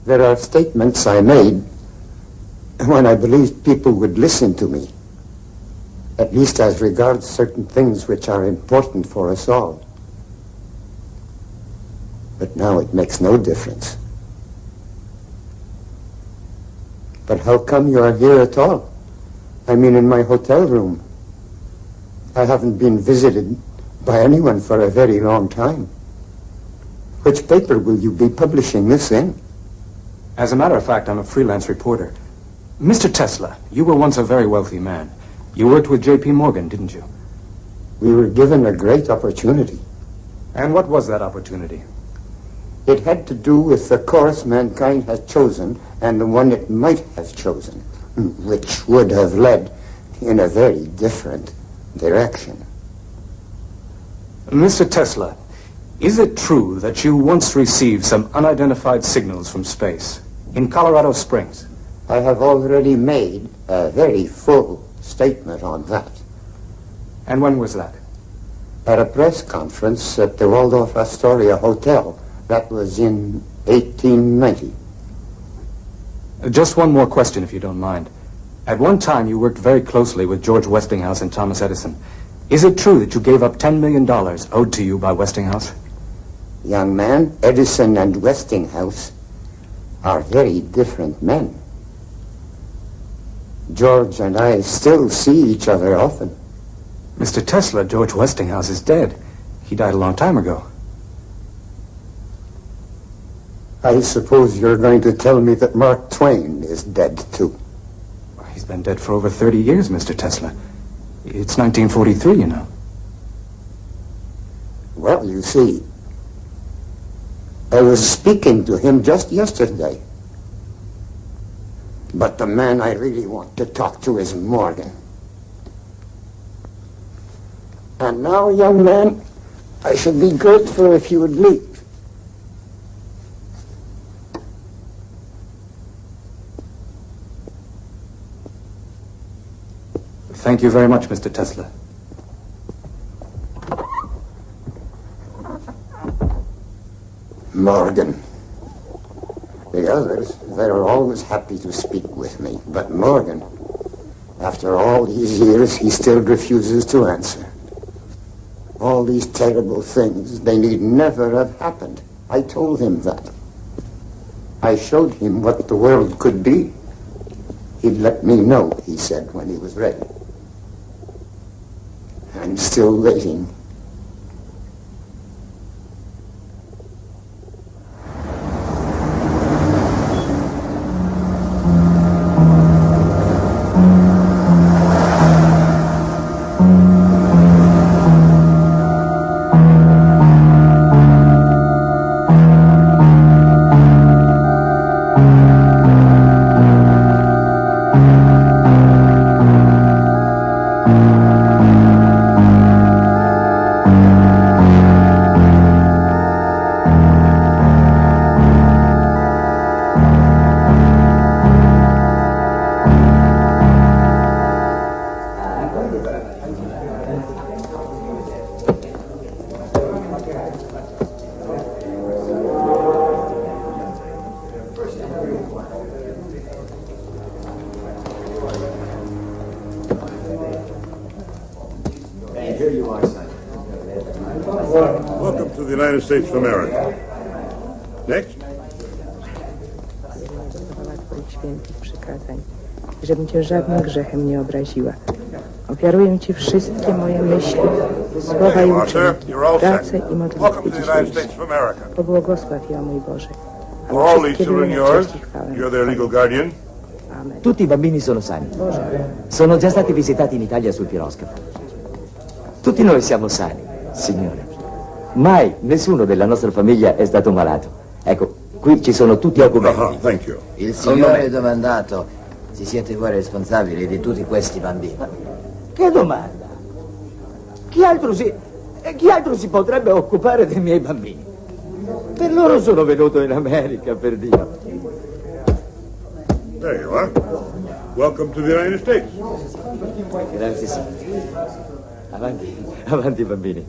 There are statements I made when I believed people would listen to me, at least as regards certain things which are important for us all. But now it makes no difference. But how come you are here at all? I mean, in my hotel room. I haven't been visited by anyone for a very long time. Which paper will you be publishing this in? As a matter of fact, I'm a freelance reporter. Mr. Tesla, you were once a very wealthy man. You worked with J.P. Morgan, didn't you? We were given a great opportunity. And what was that opportunity? It had to do with the course mankind has chosen and the one it might have chosen, which would have led in a very different direction. Mr. Tesla, is it true that you once received some unidentified signals from space in Colorado Springs? I have already made a very full statement on that. And when was that? At a press conference at the Waldorf Astoria Hotel. That was in 1890. Just one more question, if you don't mind. At one time, you worked very closely with George Westinghouse and Thomas Edison. Is it true that you gave up $10 million owed to you by Westinghouse? Young man, Edison and Westinghouse are very different men. George and I still see each other often. Mr. Tesla, George Westinghouse is dead. He died a long time ago. I suppose you're going to tell me that Mark Twain is dead, too. He's been dead for over 30 years, Mr. Tesla. It's 1943, you know. Well, you see, I was speaking to him just yesterday. But the man I really want to talk to is Morgan. And now, young man, I should be grateful if you would leave. Thank you very much, Mr. Tesla. Morgan. The others, they're always happy to speak with me. But Morgan, after all these years, he still refuses to answer. All these terrible things, they need never have happened. I told him that. I showed him what the world could be. He'd let me know, he said, when he was ready. I'm still waiting. Here you are, son. Welcome to the United States of America. Next. Twoich świętych przykazań, żebym Cię żadnym grzechem nie obraziła. Ofiaruję Ci wszystkie moje myśli, słowa i uczynki, pracę i modlitwy dzisiejsze. Pobłogosław je, o mój Boże. Are all these children yours? You're their legal guardian? Amen. Tutti i bambini sono sani. Sono già stati visitati in Italia sul piroscafo. Tutti noi siamo sani, signore. Mai nessuno della nostra famiglia è stato malato. Ecco, qui ci sono tutti i documenti. Thank you. Il signore domandato se siete voi responsabili di tutti questi bambini. Che domanda? Chi altro si potrebbe occupare dei miei bambini? Per loro sono venuto in America, per Dio. There you are. Welcome to the United States. Grazie, sì. Avanti, bambini.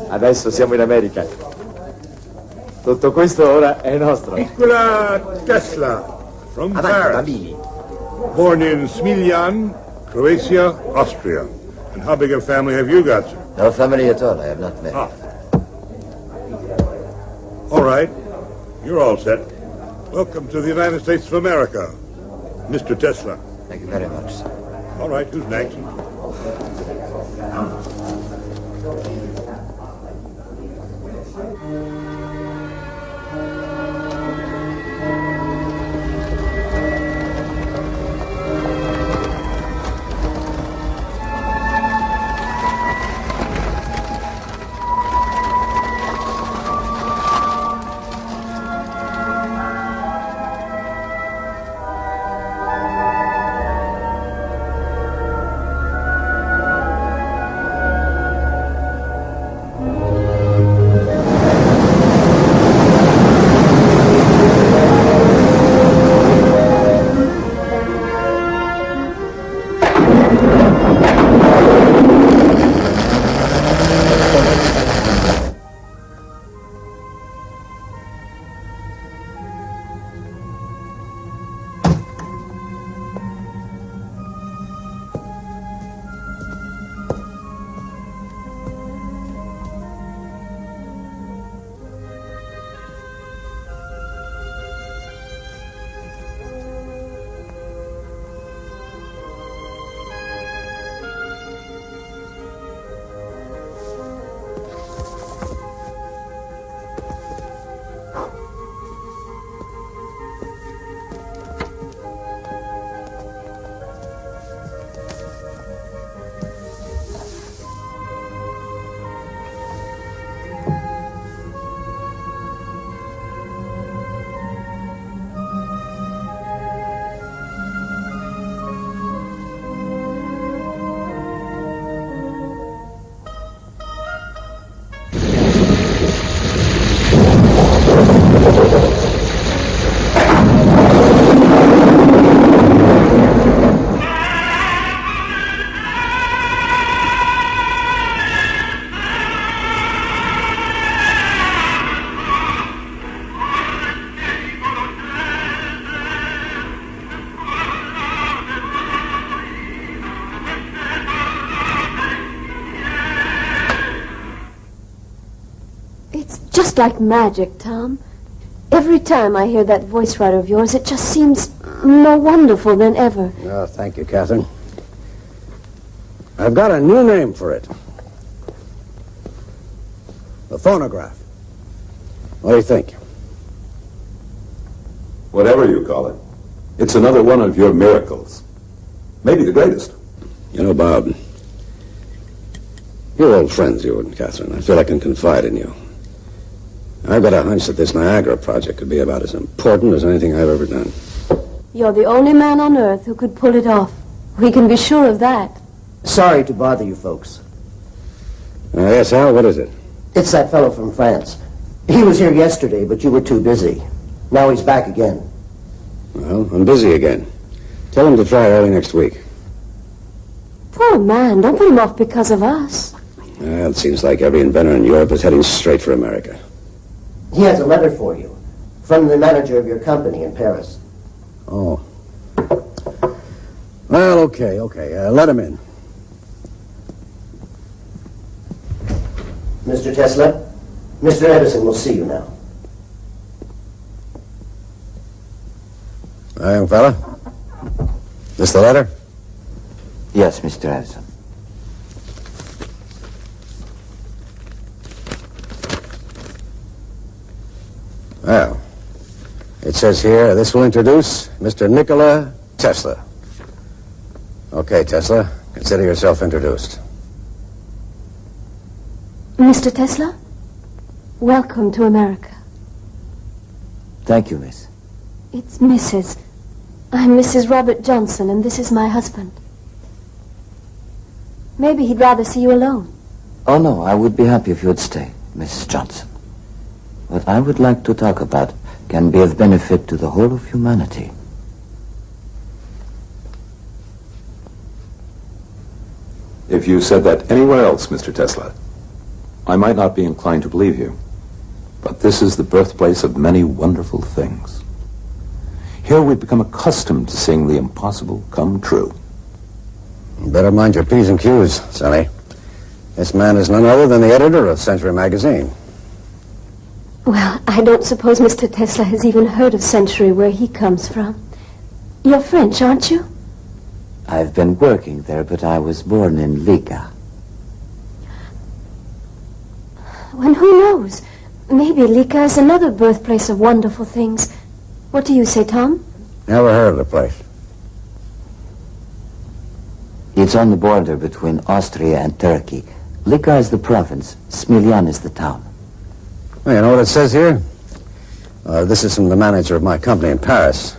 Adesso siamo in America. Tutto questo ora è nostro. Nikola Tesla, from Avanti, Paris. bambini. Born in Smiljan, Croatia, Austria. And how big a family have you got, sir? No family at all. I have not met. All right. You're all set. Welcome to the United States of America, Mr. Tesla. Thank you very much, sir. All right, who's next? Just like magic, Tom. Every time I hear that voice writer of yours, it just seems more wonderful than ever. Oh, thank you, Catherine. I've got a new name for it. The phonograph. What do you think? Whatever you call it, it's another one of your miracles. Maybe the greatest. You know, Bob, you're old friends, you and Catherine. I feel I can confide in you. I've got a hunch that this Niagara project could be about as important as anything I've ever done. You're the only man on Earth who could pull it off. We can be sure of that. Sorry to bother you folks. Yes, Al, what is it? It's that fellow from France. He was here yesterday, but you were too busy. Now he's back again. Well, I'm busy again. Tell him to try early next week. Poor man, don't put him off because of us. Well, it seems like every inventor in Europe is heading straight for America. He has a letter for you from the manager of your company in Paris. Oh. Well, okay. Let him in. Mr. Tesla, Mr. Edison will see you now. Hi, young fella. This the letter? Yes, Mr. Edison. Well, it says here, this will introduce Mr. Nikola Tesla. Okay, Tesla, consider yourself introduced. Mr. Tesla, welcome to America. Thank you, miss. It's Mrs. I'm Mrs. Robert Johnson, and this is my husband. Maybe he'd rather see you alone. Oh, no, I would be happy if you'd stay, Mrs. Johnson. What I would like to talk about can be of benefit to the whole of humanity. If you said that anywhere else, Mr. Tesla, I might not be inclined to believe you. But this is the birthplace of many wonderful things. Here we've become accustomed to seeing the impossible come true. You better mind your P's and Q's, Sonny. This man is none other than the editor of Century magazine. Well, I don't suppose Mr. Tesla has even heard of Century, where he comes from. You're French, aren't you? I've been working there, but I was born in Liga. And who knows? Maybe Liga is another birthplace of wonderful things. What do you say, Tom? Never heard of the place. It's on the border between Austria and Turkey. Liga is the province. Smiljan is the town. Well, you know what it says here? This is from the manager of my company in Paris.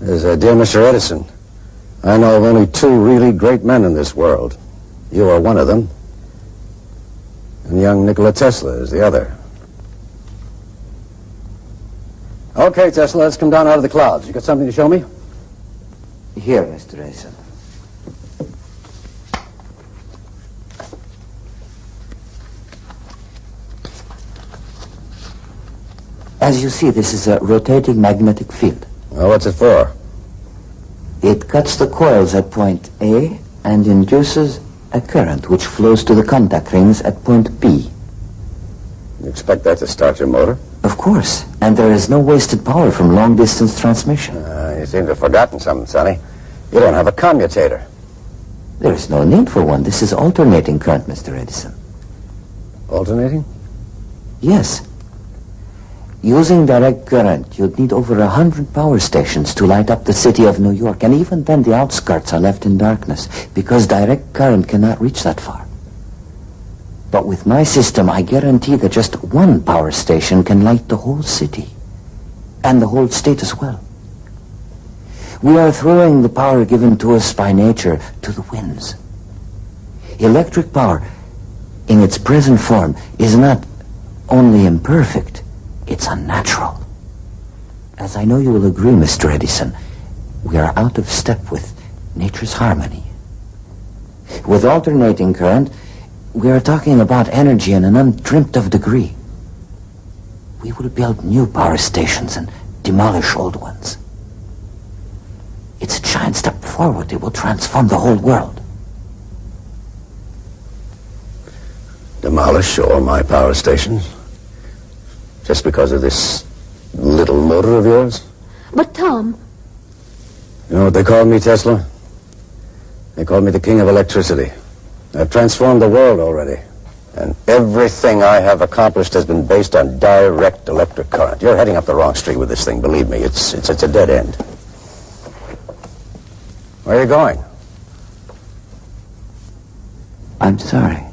It says, Dear Mr. Edison, I know of only two really great men in this world. You are one of them, and young Nikola Tesla is the other. Okay, Tesla, let's come down out of the clouds. You got something to show me? Here, Mr. Edison. As you see, this is a rotating magnetic field. Well, what's it for? It cuts the coils at point A and induces a current which flows to the contact rings at point B. You expect that to start your motor? Of course, and there is no wasted power from long-distance transmission. You seem to have forgotten something, Sonny. You don't have a commutator. There is no need for one. This is alternating current, Mr. Edison. Alternating? Yes. Using direct current, you'd need over 100 power stations to light up the city of New York, and even then the outskirts are left in darkness, because direct current cannot reach that far. But with my system, I guarantee that just one power station can light the whole city, and the whole state as well. We are throwing the power given to us by nature to the winds. Electric power, in its present form, is not only imperfect, it's unnatural. As I know you will agree, Mr. Edison, we are out of step with nature's harmony. With alternating current, we are talking about energy in an undreamt of degree. We will build new power stations and demolish old ones. It's a giant step forward. It will transform the whole world. Demolish all my power stations? Just because of this little motor of yours? But, Tom... You know what they call me, Tesla? They call me the king of electricity. I've transformed the world already. And everything I have accomplished has been based on direct electric current. You're heading up the wrong street with this thing, believe me. It's a dead end. Where are you going? I'm sorry.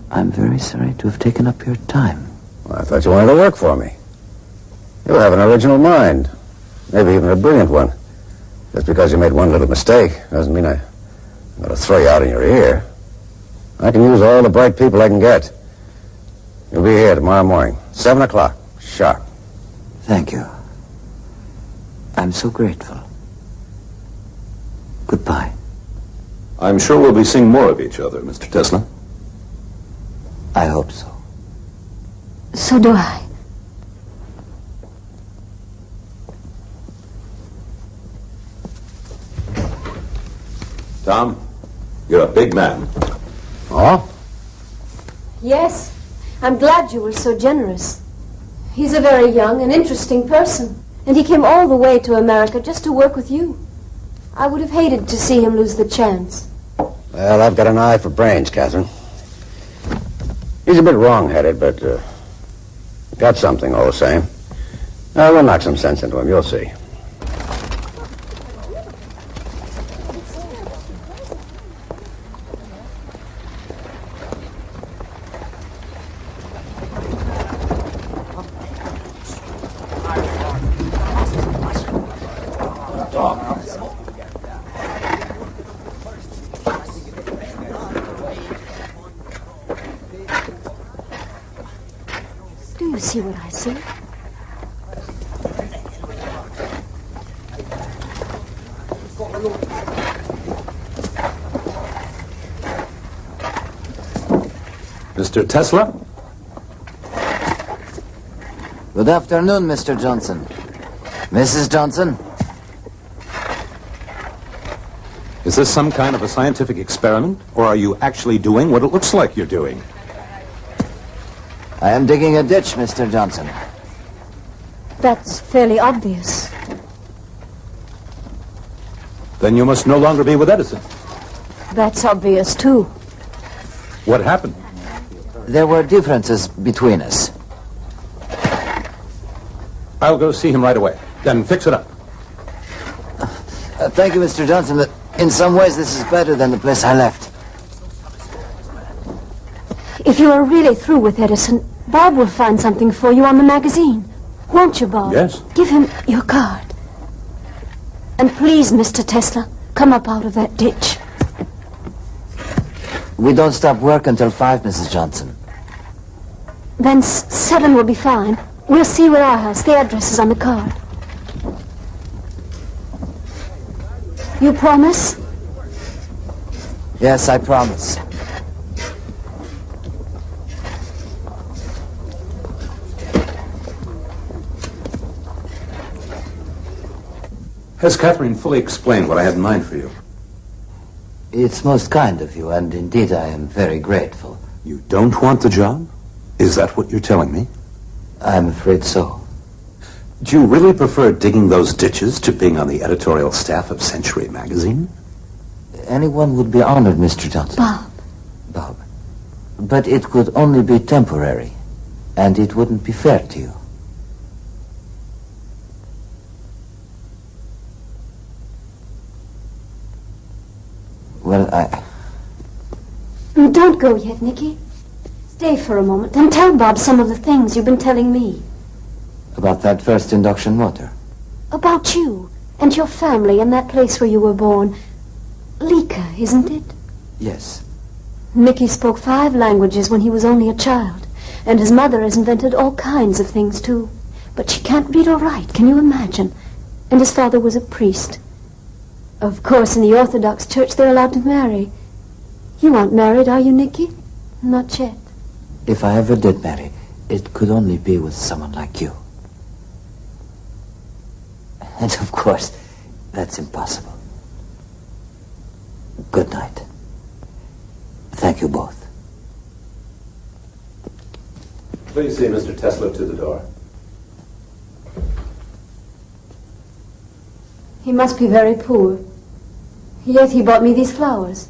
I'm very sorry to have taken up your time. Well, I thought you wanted to work for me. You have an original mind. Maybe even a brilliant one. Just because you made one little mistake doesn't mean I'm going to throw you out in your ear. I can use all the bright people I can get. You'll be here tomorrow morning, 7 o'clock, sharp. Thank you. I'm so grateful. Goodbye. I'm sure we'll be seeing more of each other, Mr. Tesla. I hope so. So do I. Tom, you're a big man. Oh? Yes, I'm glad you were so generous. He's a very young and interesting person, and he came all the way to America just to work with you. I would have hated to see him lose the chance. Well, I've got an eye for brains, Catherine. He's a bit wrong-headed, but got something all the same. We'll knock some sense into him, you'll see. Do you see what I see? Mr. Tesla? Good afternoon, Mr. Johnson. Mrs. Johnson? Is this some kind of a scientific experiment, or are you actually doing what it looks like you're doing? I am digging a ditch, Mr. Johnson. That's fairly obvious. Then you must no longer be with Edison. That's obvious, too. What happened? There were differences between us. I'll go see him right away. Then fix it up. Thank you, Mr. Johnson, but in some ways this is better than the place I left. If you are really through with Edison, Bob will find something for you on the magazine. Won't you, Bob? Yes. Give him your card. And please, Mr. Tesla, come up out of that ditch. We don't stop work until 5, Mrs. Johnson. Then 7 will be fine. We'll see you at our house. The address is on the card. You promise? Yes, I promise. Has Catherine fully explained what I had in mind for you? It's most kind of you, and indeed I am very grateful. You don't want the job? Is that what you're telling me? I'm afraid so. Do you really prefer digging those ditches to being on the editorial staff of Century magazine? Anyone would be honored, Mr. Johnson. Bob. But it could only be temporary, and it wouldn't be fair to you. Well, Don't go yet, Nicky. Stay for a moment and tell Bob some of the things you've been telling me. About that first induction motor? About you and your family and that place where you were born. Lika, isn't it? Yes. Nicky spoke 5 languages when he was only a child, and his mother has invented all kinds of things, too. But she can't read or write, can you imagine? And his father was a priest. Of course, in the Orthodox Church, they're allowed to marry. You aren't married, are you, Nicky? Not yet. If I ever did marry, it could only be with someone like you. And of course, that's impossible. Good night. Thank you both. Please see Mr. Tesla to the door. He must be very poor. Yet he bought me these flowers.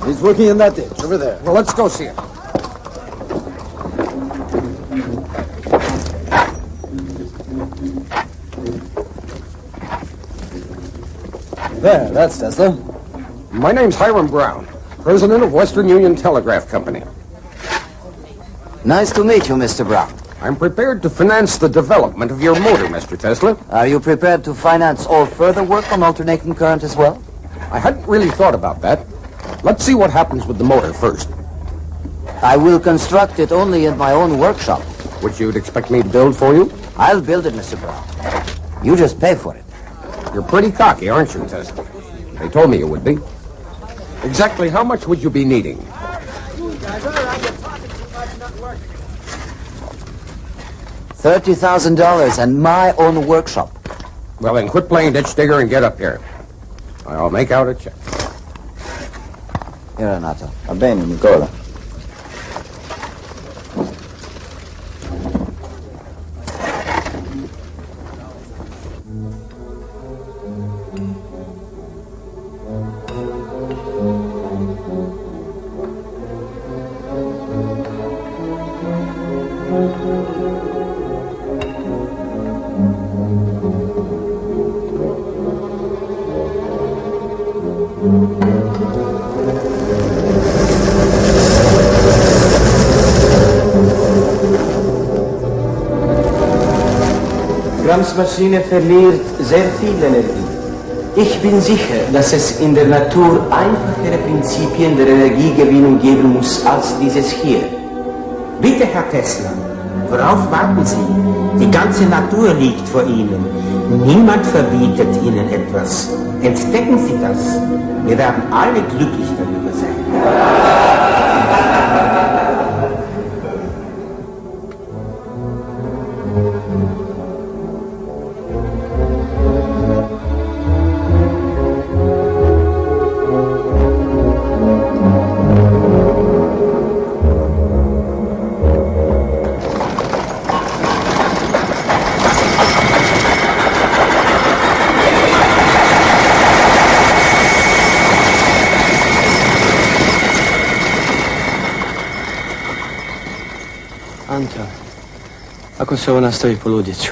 He's working in that ditch, over there. Well, let's go see him. There, that's Tesla. My name's Hiram Brown, president of Western Union Telegraph Company. Nice to meet you, Mr. Brown. I'm prepared to finance the development of your motor, Mr. Tesla. Are you prepared to finance all further work on alternating current as well? I hadn't really thought about that. Let's see what happens with the motor first. I will construct it only in my own workshop. Which you'd expect me to build for you? I'll build it, Mr. Brown. You just pay for it. You're pretty cocky, aren't you, Tesla? They told me you would be. Exactly how much would you be needing? $30,000 and my own workshop. Well, then quit playing ditch digger and get up here. I'll make out a check. Here, Renato. Va bene, Nicola. Maschine verliert sehr viel Energie. Ich bin sicher, dass es in der Natur einfachere Prinzipien der Energiegewinnung geben muss als dieses hier. Bitte, Herr Tesla, worauf warten Sie? Die ganze Natur liegt vor Ihnen. Niemand verbietet Ihnen etwas. Entdecken Sie das. Wir werden alle glücklich darüber sein. Ako se ovo nastavi, poludjet ću.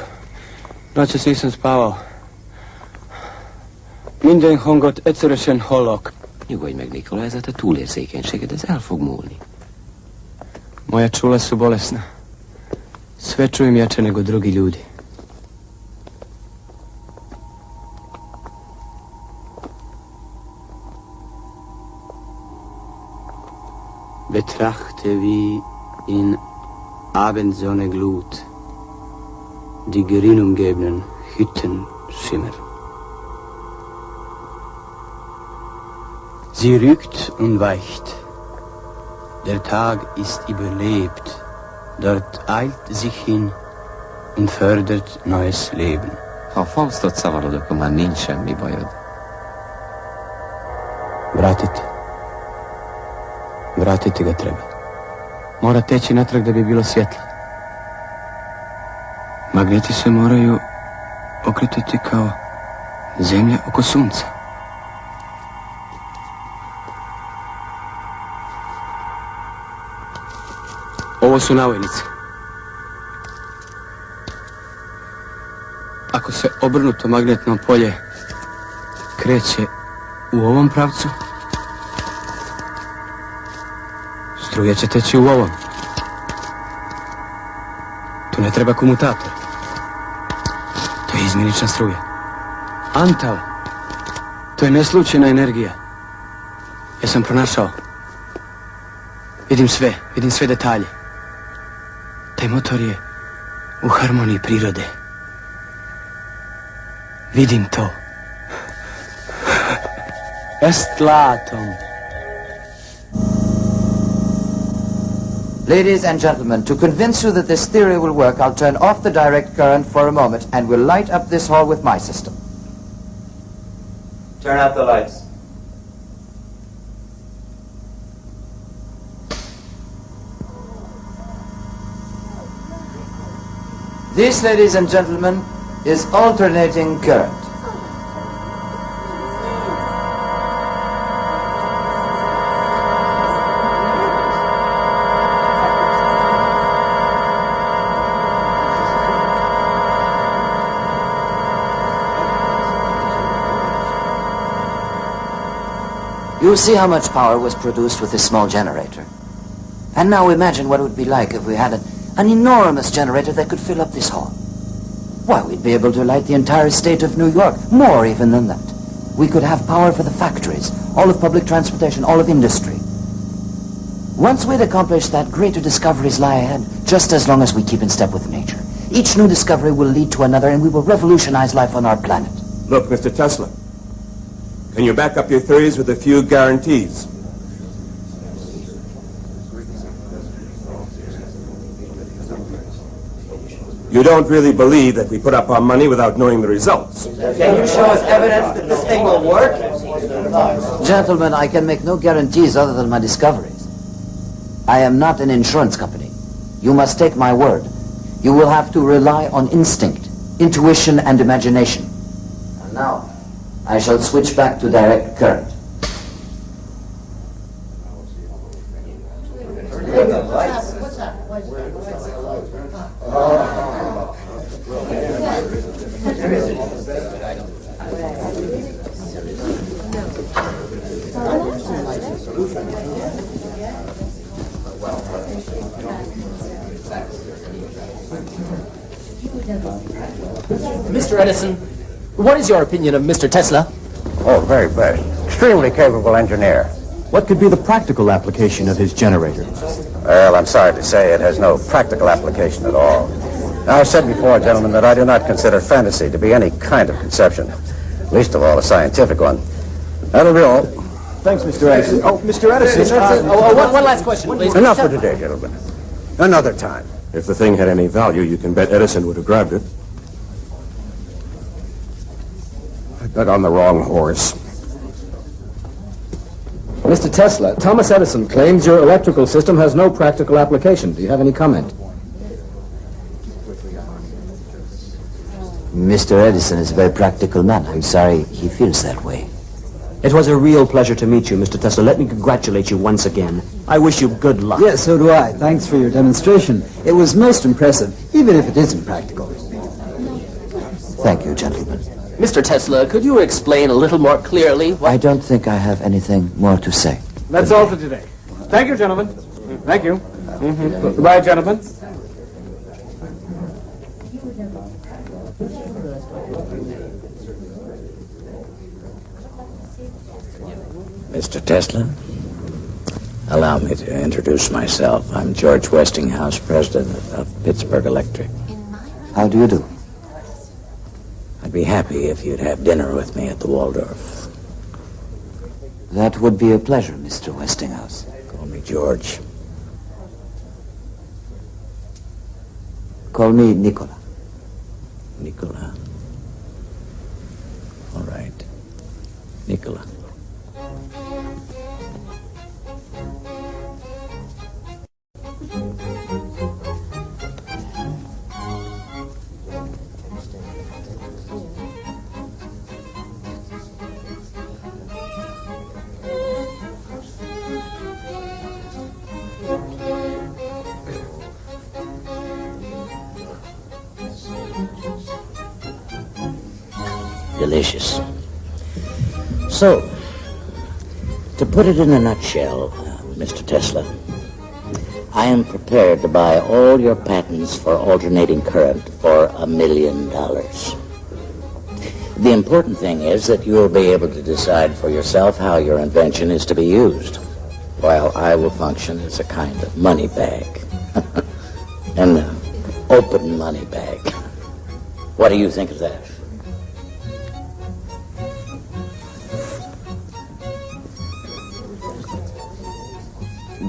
Noćas nisam spavao. Minden hangot egyszerűen hallok. Nyugodj meg, Nikola, ez a te túlérzékenységed, ez el fog múlni. Moja čula su bolesna. Sve čujem jače nego drugi ljudi. Betrachte wie in Abendsonneglut die grün umgebenen Hütten schimmern. Sie rückt und weicht. Der Tag ist überlebt. Dort eilt sich hin und fördert neues Leben. Ha a Faustot szavarod, akkor már nincs semmi bajod. Vratiti ga treba. Mora teći natrag da bi bilo svjetlo. Magneti se moraju okretati kao zemlja oko sunca. Ovo su navojnice. Ako se obrnuto magnetno polje kreće u ovom pravcu, struja će teći u ovom. Tu ne treba komutator. To je izmjenična struja. Antal. To je neslučajna energija. Ja sam pronašao. Vidim sve detalje. Taj motor je u harmoniji prirode. Vidim to. Est latum. Ladies and gentlemen, to convince you that this theory will work, I'll turn off the direct current for a moment and we'll light up this hall with my system. Turn out the lights. This, ladies and gentlemen, is alternating current. You see how much power was produced with this small generator. And now imagine what it would be like if we had an enormous generator that could fill up this hall. Why, we'd be able to light the entire state of New York, more even than that. We could have power for the factories, all of public transportation, all of industry. Once we'd accomplished that, greater discoveries lie ahead, just as long as we keep in step with nature. Each new discovery will lead to another, and we will revolutionize life on our planet. Look, Mr. Tesla, can you back up your theories with a few guarantees? You don't really believe that we put up our money without knowing the results. Can you show us evidence that this thing will work? Gentlemen, I can make no guarantees other than my discoveries. I am not an insurance company. You must take my word. You will have to rely on instinct, intuition, and imagination. And now, I shall switch back to direct current. Mr. Edison, what is your opinion of Mr. Tesla? Oh, very best. Extremely capable engineer. What could be the practical application of his generator? Well, I'm sorry to say it has no practical application at all. Now, I've said before, gentlemen, that I do not consider fantasy to be any kind of conception, least of all a scientific one. That'll be all. Thanks, Mr. Edison. Oh, Mr. Edison. One last question, please. Enough for today, gentlemen. Another time. If the thing had any value, you can bet Edison would have grabbed it. I bet on the wrong horse. Mr. Tesla, Thomas Edison claims your electrical system has no practical application. Do you have any comment? Mr. Edison is a very practical man. I'm sorry he feels that way. It was a real pleasure to meet you, Mr. Tesla. Let me congratulate you once again. I wish you good luck. Yes, so do I. Thanks for your demonstration. It was most impressive, even if it isn't practical. Thank you, gentlemen. Mr. Tesla, could you explain a little more clearly what... I don't think I have anything more to say. That's all for today. Thank you, gentlemen. Thank you. Goodbye, gentlemen. Mr. Tesla, allow me to introduce myself. I'm George Westinghouse, president of Pittsburgh Electric. How do you do? I'd be happy if you'd have dinner with me at the Waldorf. That would be a pleasure, Mr. Westinghouse. Call me George. Call me Nicola. Nicola. All right. Nicola. Delicious. So, to put it in a nutshell, Mr. Tesla, I am prepared to buy all your patents for alternating current for $1 million. The important thing is that you will be able to decide for yourself how your invention is to be used, while I will function as a kind of money bag. An open money bag. What do you think of that?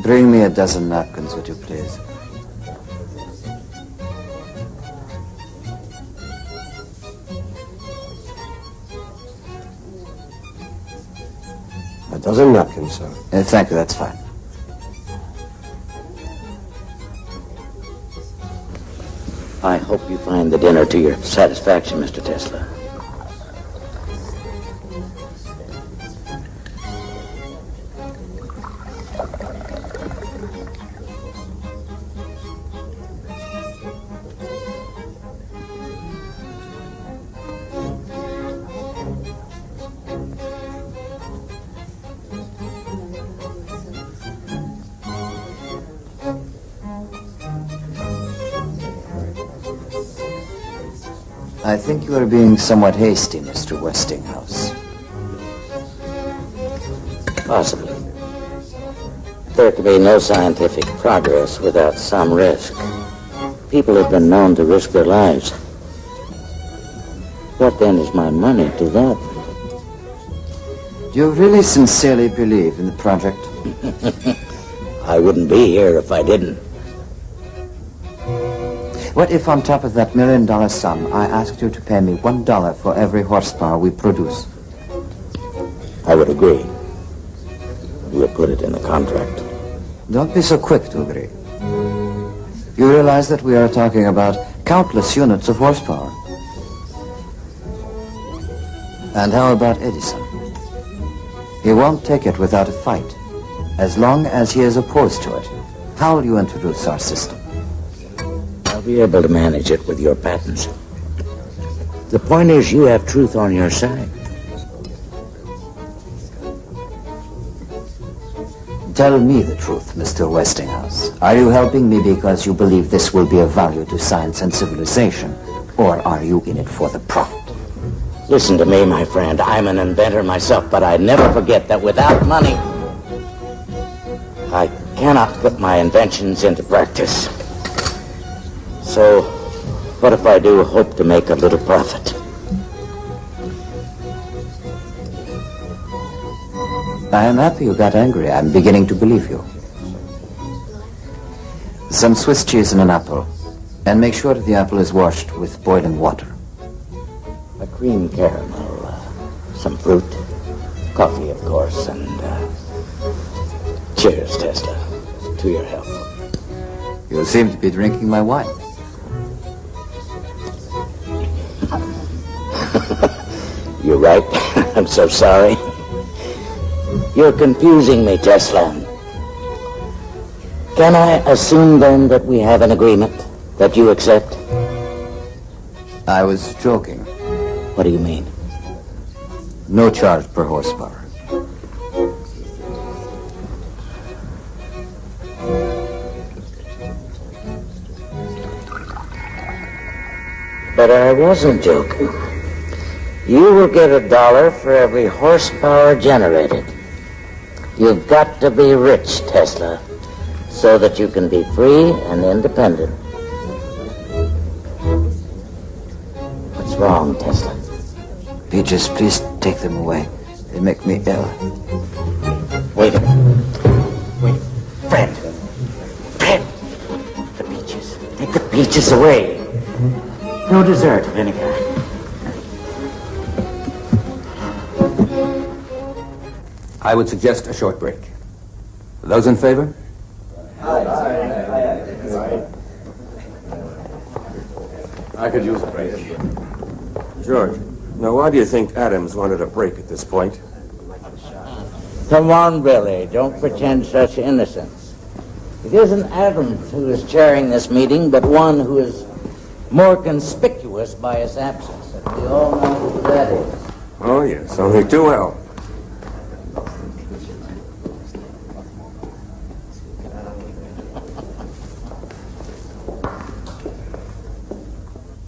Bring me a dozen napkins, would you please? A dozen napkins, sir. Thank you, that's fine. I hope you find the dinner to your satisfaction, Mr. Tesla. I think you are being somewhat hasty, Mr. Westinghouse. Possibly. There can be no scientific progress without some risk. People have been known to risk their lives. What then is my money to that? Do you really sincerely believe in the project? I wouldn't be here if I didn't. What if on top of that $1 million sum, I asked you to pay me $1 for every horsepower we produce? I would agree. We'll put it in the contract. Don't be so quick to agree. You realize that we are talking about countless units of horsepower. And how about Edison? He won't take it without a fight, as long as he is opposed to it. How will you introduce our system? I'll be able to manage it with your patents. The point is, you have truth on your side. Tell me the truth, Mr. Westinghouse. Are you helping me because you believe this will be of value to science and civilization, or are you in it for the profit? Listen to me, my friend. I'm an inventor myself, but I never forget that without money, I cannot put my inventions into practice. So, what if I do hope to make a little profit? I am happy you got angry. I'm beginning to believe you. Some Swiss cheese and an apple. And make sure that the apple is washed with boiling water. A cream caramel, some fruit, coffee, of course, and cheers, Tesla, to your health. You seem to be drinking my wine. You're right. I'm so sorry. You're confusing me, Tesla. Can I assume, then, that we have an agreement that you accept? I was joking. What do you mean? No charge per horsepower. But I wasn't joking. You will get $1 for every horsepower generated. You've got to be rich, Tesla, so that you can be free and independent. What's wrong, Tesla? Peaches, please take them away. They make me ill. Wait a minute. Wait. Fred. Fred. The peaches. Take the peaches away. No dessert of any kind. I would suggest a short break. Those in favor? I could use a break. George, now why do you think Adams wanted a break at this point? Come on, Billy. Don't pretend such innocence. It isn't Adams who is chairing this meeting, but one who is more conspicuous by his absence. And we all know who that is. Oh, yes, only too well.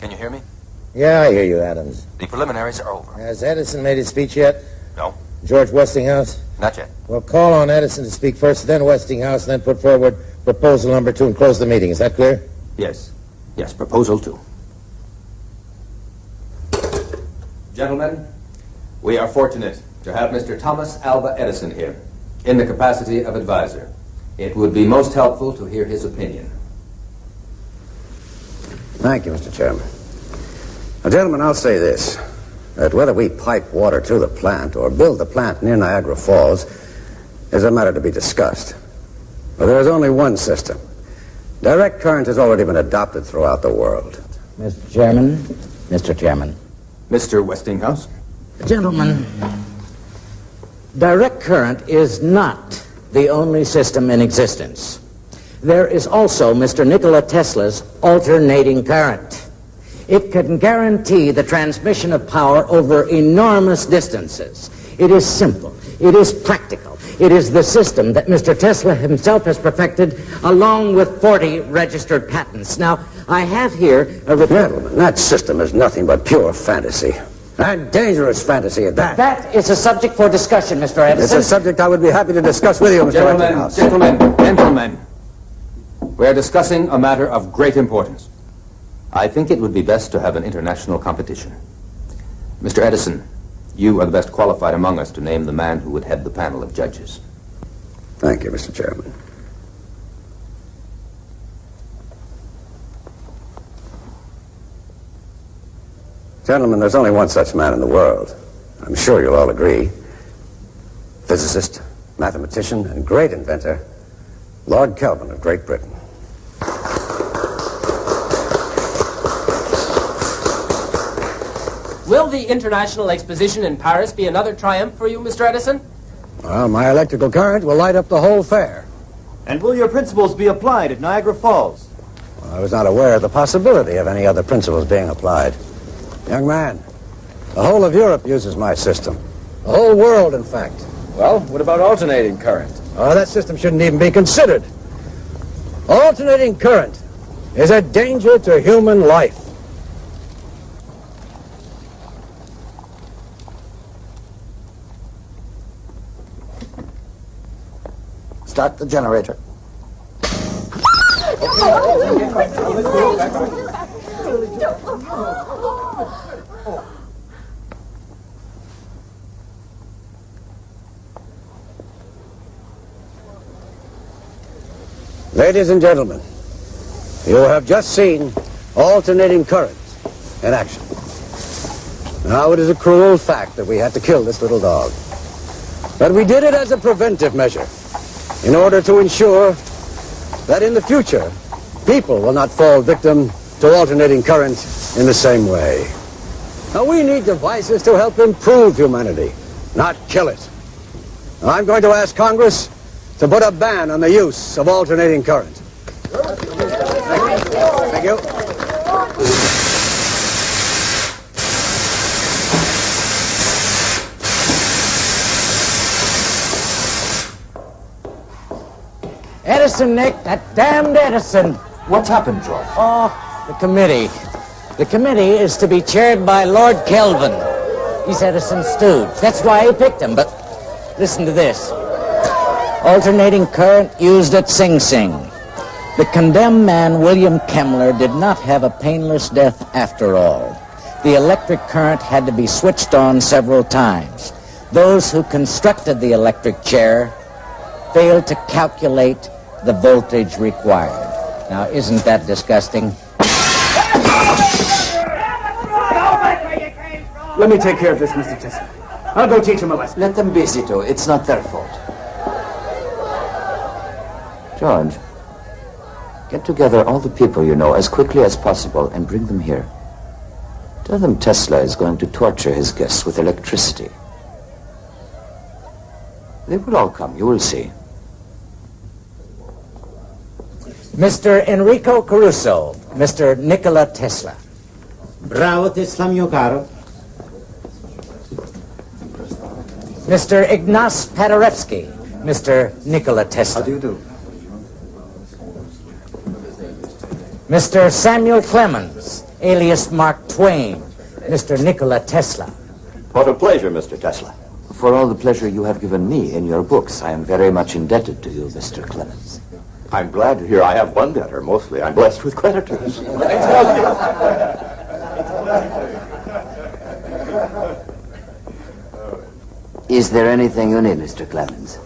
Can you hear me? Yeah, I hear you, Adams. The preliminaries are over. Has Edison made his speech yet? No, George Westinghouse? not yet. Well, call on Edison to speak first, then Westinghouse, and then put forward proposal number 2 and close the meeting. Is that clear? Yes. Yes, proposal 2. Gentlemen, we are fortunate to have Mr. Thomas Alva Edison here in the capacity of advisor. It would be most helpful to hear his opinion. Thank you, Mr. Chairman. Now, gentlemen, I'll say this, that whether we pipe water to the plant or build the plant near Niagara Falls is a matter to be discussed. But there is only one system. Direct current has already been adopted throughout the world. Mr. Chairman, Mr. Chairman. Mr. Westinghouse? Gentlemen, direct current is not the only system in existence. There is also Mr. Nikola Tesla's alternating current. It can guarantee the transmission of power over enormous distances. It is simple. It is practical. It is the system that Mr. Tesla himself has perfected, along with 40 registered patents. Now, I have here a report. Gentlemen, that system is nothing but pure fantasy. And dangerous fantasy at that. That is a subject for discussion, Mr. Edison. It's a subject I would be happy to discuss with you, Mr. Westinghouse. Gentlemen. We are discussing a matter of great importance. I think it would be best to have an international competition. Mr. Edison, you are the best qualified among us to name the man who would head the panel of judges. Thank you, Mr. Chairman. Gentlemen, there's only one such man in the world. I'm sure you'll all agree. Physicist, mathematician, and great inventor, Lord Kelvin of Great Britain. Will the International Exposition in Paris be another triumph for you, Mr. Edison? Well, my electrical current will light up the whole fair. And will your principles be applied at Niagara Falls? Well, I was not aware of the possibility of any other principles being applied. Young man, the whole of Europe uses my system. The whole world, in fact. Well, what about alternating current? Oh, that system shouldn't even be considered. Alternating current is a danger to human life. Start the generator. Ladies and gentlemen, you have just seen alternating current in action. Now, it is a cruel fact that we had to kill this little dog. But we did it as a preventive measure in order to ensure that in the future, people will not fall victim to alternating current in the same way. Now, we need devices to help improve humanity, not kill it. Now, I'm going to ask Congress to put a ban on the use of alternating current. Thank you. Edison, Nick, that damned Edison. What's happened, George? Oh, the committee. The committee is to be chaired by Lord Kelvin. He's Edison's stooge. That's why he picked him, but listen to this. Alternating current used at Sing Sing. The condemned man, William Kemmler, did not have a painless death after all. The electric current had to be switched on several times. Those who constructed the electric chair failed to calculate the voltage required. Now, isn't that disgusting? Let me take care of this, Mr. Tesla. I'll go teach him a lesson. Let them be, Zito. It's not their fault. George, get together all the people you know as quickly as possible and bring them here. Tell them Tesla is going to torture his guests with electricity. They will all come, you will see. Mr. Enrico Caruso, Mr. Nikola Tesla. Bravo, Tesla, mio caro. Mr. Ignace Paderewski, Mr. Nikola Tesla. How do you do? Mr. Samuel Clemens, alias Mark Twain, Mr. Nikola Tesla. What a pleasure, Mr. Tesla. For all the pleasure you have given me in your books, I am very much indebted to you, Mr. Clemens. I'm glad to hear I have one debtor. Mostly I'm blessed with creditors. I tell you. Is there anything you need, Mr. Clemens?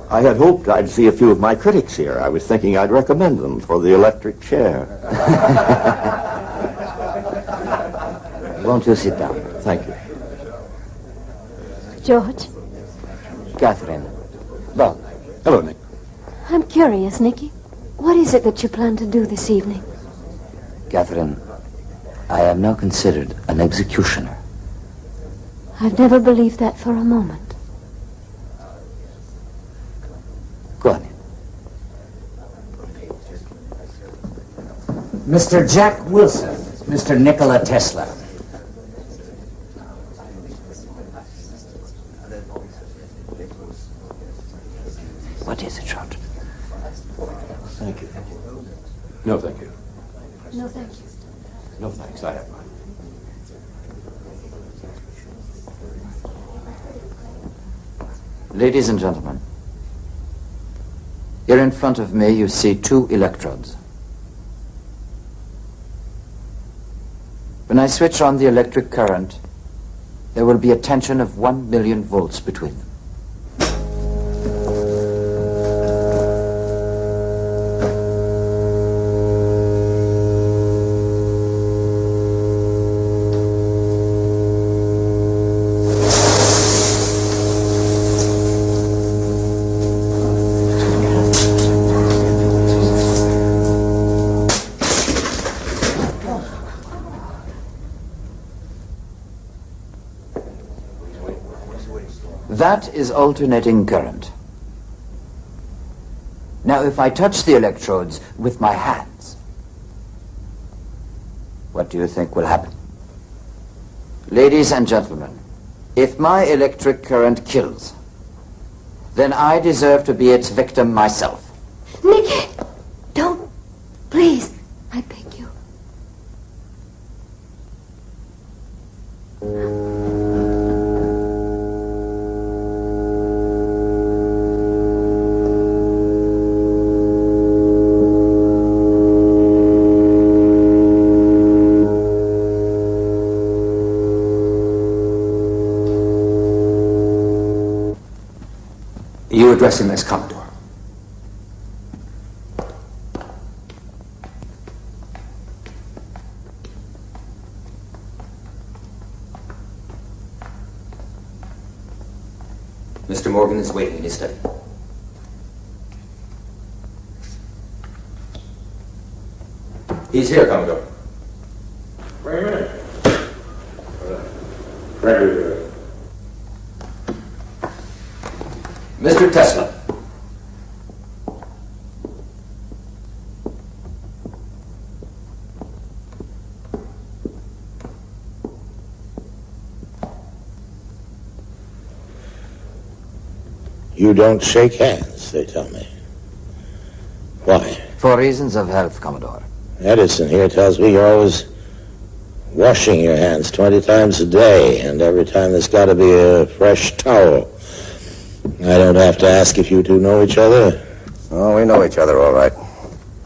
I had hoped I'd see a few of my critics here. I was thinking I'd recommend them for the electric chair. Won't you sit down? Thank you. George, Catherine. Well, hello, Nick. I'm curious, Nicky. What is it that you plan to do this evening? Catherine, I am now considered an executioner. I've never believed that for a moment. Go on. Mr. Jack Wilson, Mr. Nikola Tesla. What is it, George? Thank you. No, thank you. No, thank you. No, thanks. I have mine. Ladies and gentlemen, here in front of me you see two electrodes. When I switch on the electric current, there will be a tension of 1 million volts between them. That is alternating current. Now, if I touch the electrodes with my hands, what do you think will happen? Ladies and gentlemen, if my electric current kills, then I deserve to be its victim myself. Nick, don't. Please, I beg you. You address him as Commodore. Mr. Morgan is waiting in his study. He's here, Commodore. Wait a minute. Mr. Tesla. You don't shake hands, they tell me. Why? For reasons of health, Commodore. Edison here tells me you're always washing your hands 20 times a day, and every time there's got to be a fresh towel. I don't have to ask if you two know each other. Oh, we know each other all right.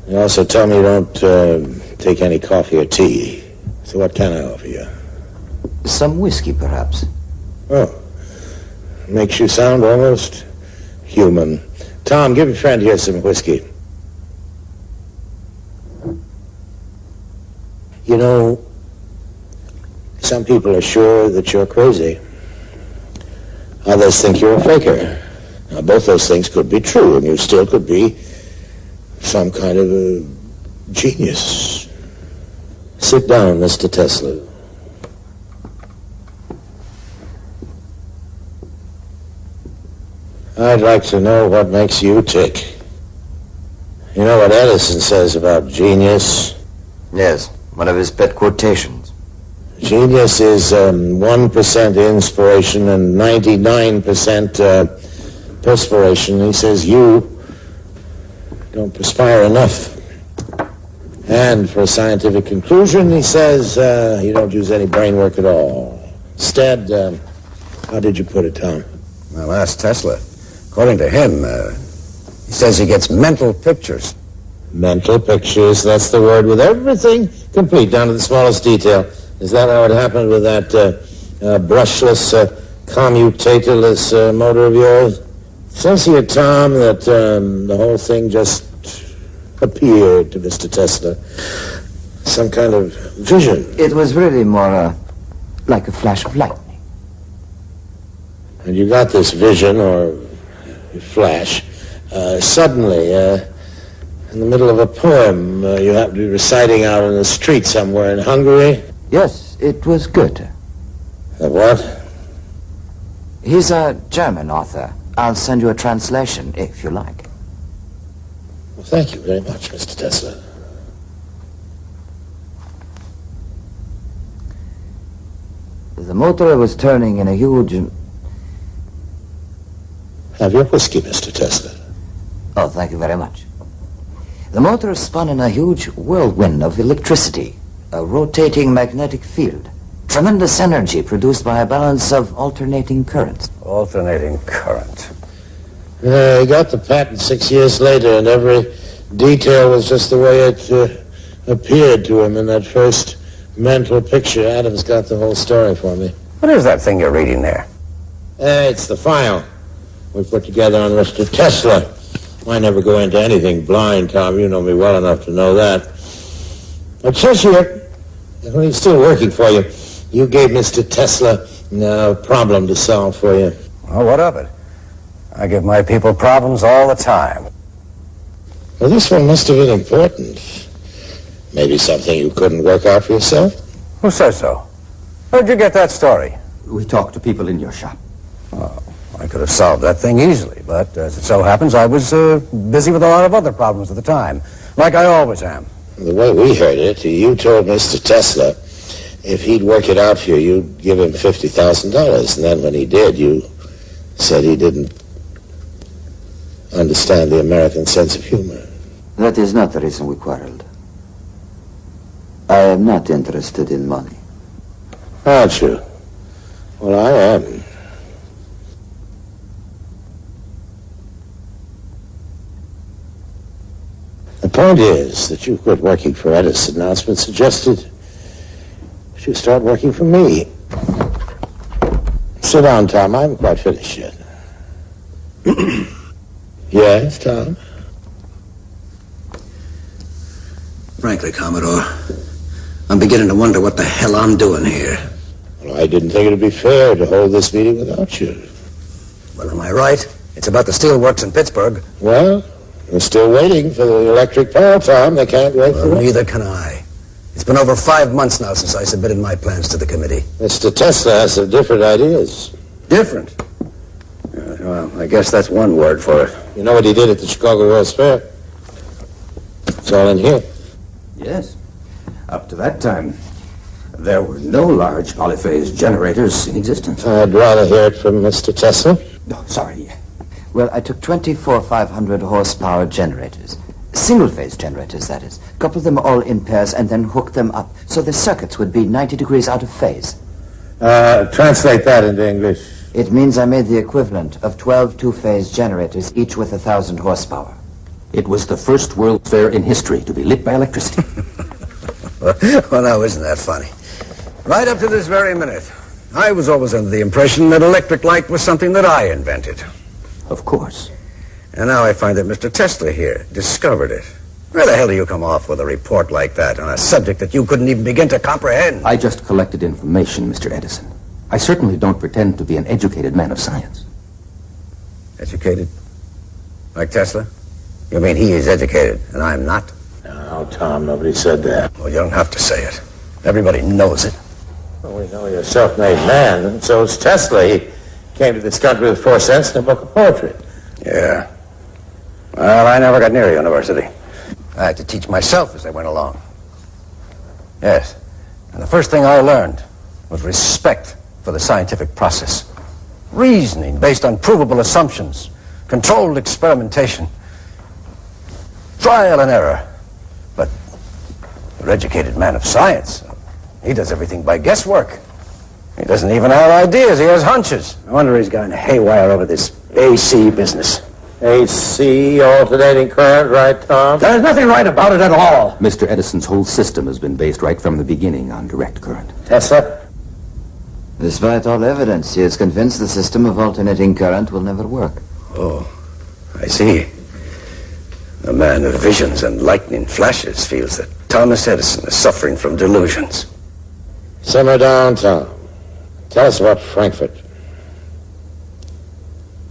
You also tell me you don't take any coffee or tea. So what can I offer you? Some whiskey, perhaps. Oh. Makes you sound almost human. Tom, give your friend here some whiskey. You know, some people are sure that you're crazy. Others think you're a faker. Now, both those things could be true, and you still could be some kind of a genius. Sit down, Mr. Tesla. I'd like to know what makes you tick. You know what Edison says about genius? Yes, one of his pet quotations. Genius is 1% inspiration and 99% perspiration. He says you don't perspire enough. And for a scientific conclusion, he says you don't use any brain work at all. Instead, how did you put it, Tom? Well, ask Tesla. According to him, he says he gets mental pictures. Mental pictures, that's the word, with everything complete, down to the smallest detail. Is that how it happened with that brushless, commutatorless motor of yours? It says here, Tom, that the whole thing just appeared to Mr. Tesla. Some kind of vision. It was really more like a flash of lightning. And you got this vision, or flash, suddenly, in the middle of a poem you happen to be reciting out in the street somewhere in Hungary? Yes, it was Goethe. What? He's a German author. I'll send you a translation, if you like. Well, thank you very much, Mr. Tesla. The motor was turning in a huge... Have your whiskey, Mr. Tesla. Oh, thank you very much. The motor spun in a huge whirlwind of electricity, a rotating magnetic field, tremendous energy produced by a balance of alternating currents. Alternating current. He got the patent 6 years later, and every detail was just the way it appeared to him in that first mental picture. Adam's got the whole story for me. What is that thing you're reading there? It's the file we put together on Mr. Tesla. I never go into anything blind, Tom. You know me well enough to know that. It says here, when he's still working for you, you gave Mr. Tesla a problem to solve for you. Well, what of it? I give my people problems all the time. Well, this one must have been important. Maybe something you couldn't work out for yourself? Who says so? Where'd you get that story? We talked to people in your shop. Oh, I could have solved that thing easily, but as it so happens, I was busy with a lot of other problems at the time, like I always am. The way we heard it, you told Mr. Tesla if he'd work it out for you, you'd give him $50,000. And then when he did, you said he didn't understand the American sense of humor. That is not the reason we quarreled. I am not interested in money. Aren't you? Well, I am. The point is that you quit working for Edison. Now it's been suggested that you start working for me. Sit down, Tom. I haven't quite finished yet. Yes, Tom? Frankly, Commodore, I'm beginning to wonder what the hell I'm doing here. Well, I didn't think it would be fair to hold this meeting without you. Well, am I right? It's about the steelworks in Pittsburgh. Well, we're still waiting for the electric power, Tom. They can't wait for it. Neither can I. It's been over 5 months now since I submitted my plans to the committee. Mr. Tesla has some different ideas. Different? Well, I guess that's one word for it. You know what he did at the Chicago World's Fair? It's all in here. Yes. Up to that time, there were no large polyphase generators in existence. I'd rather hear it from Mr. Tesla. No, sorry. Well, I took 24 500 horsepower generators. Single-phase generators, that is. Coupled them all in pairs and then hooked them up so the circuits would be 90 degrees out of phase. Translate that into English. It means I made the equivalent of 12 two-phase generators, each with 1,000 horsepower. It was the first World's Fair in history to be lit by electricity. Well, now, isn't that funny? Right up to this very minute, I was always under the impression that electric light was something that I invented. Of course. And now I find that Mr. Tesla here discovered it. Where the hell do you come off with a report like that on a subject that you couldn't even begin to comprehend? I just collected information, Mr. Edison. I certainly don't pretend to be an educated man of science. Educated? Like Tesla? You mean he is educated and I'm not? No, Tom, nobody said that. Well, you don't have to say it. Everybody knows it. Well, we know you're a self-made man, and so is Tesla. He came to this country with 4 cents and a book of poetry. Yeah. Well, I never got near university. I had to teach myself as I went along. Yes. And the first thing I learned was respect for the scientific process. Reasoning based on provable assumptions. Controlled experimentation. Trial and error. But an educated man of science, he does everything by guesswork. He doesn't even have ideas, he has hunches. No wonder he's gone haywire over this AC business. AC, alternating current, right, Tom? There's nothing right about it at all. Mr. Edison's whole system has been based right from the beginning on direct current. Tesla? Despite all evidence, he is convinced the system of alternating current will never work. Oh, I see. A man of visions and lightning flashes feels that Thomas Edison is suffering from delusions. Simmer down, Tom. Tell us about Frankfurt.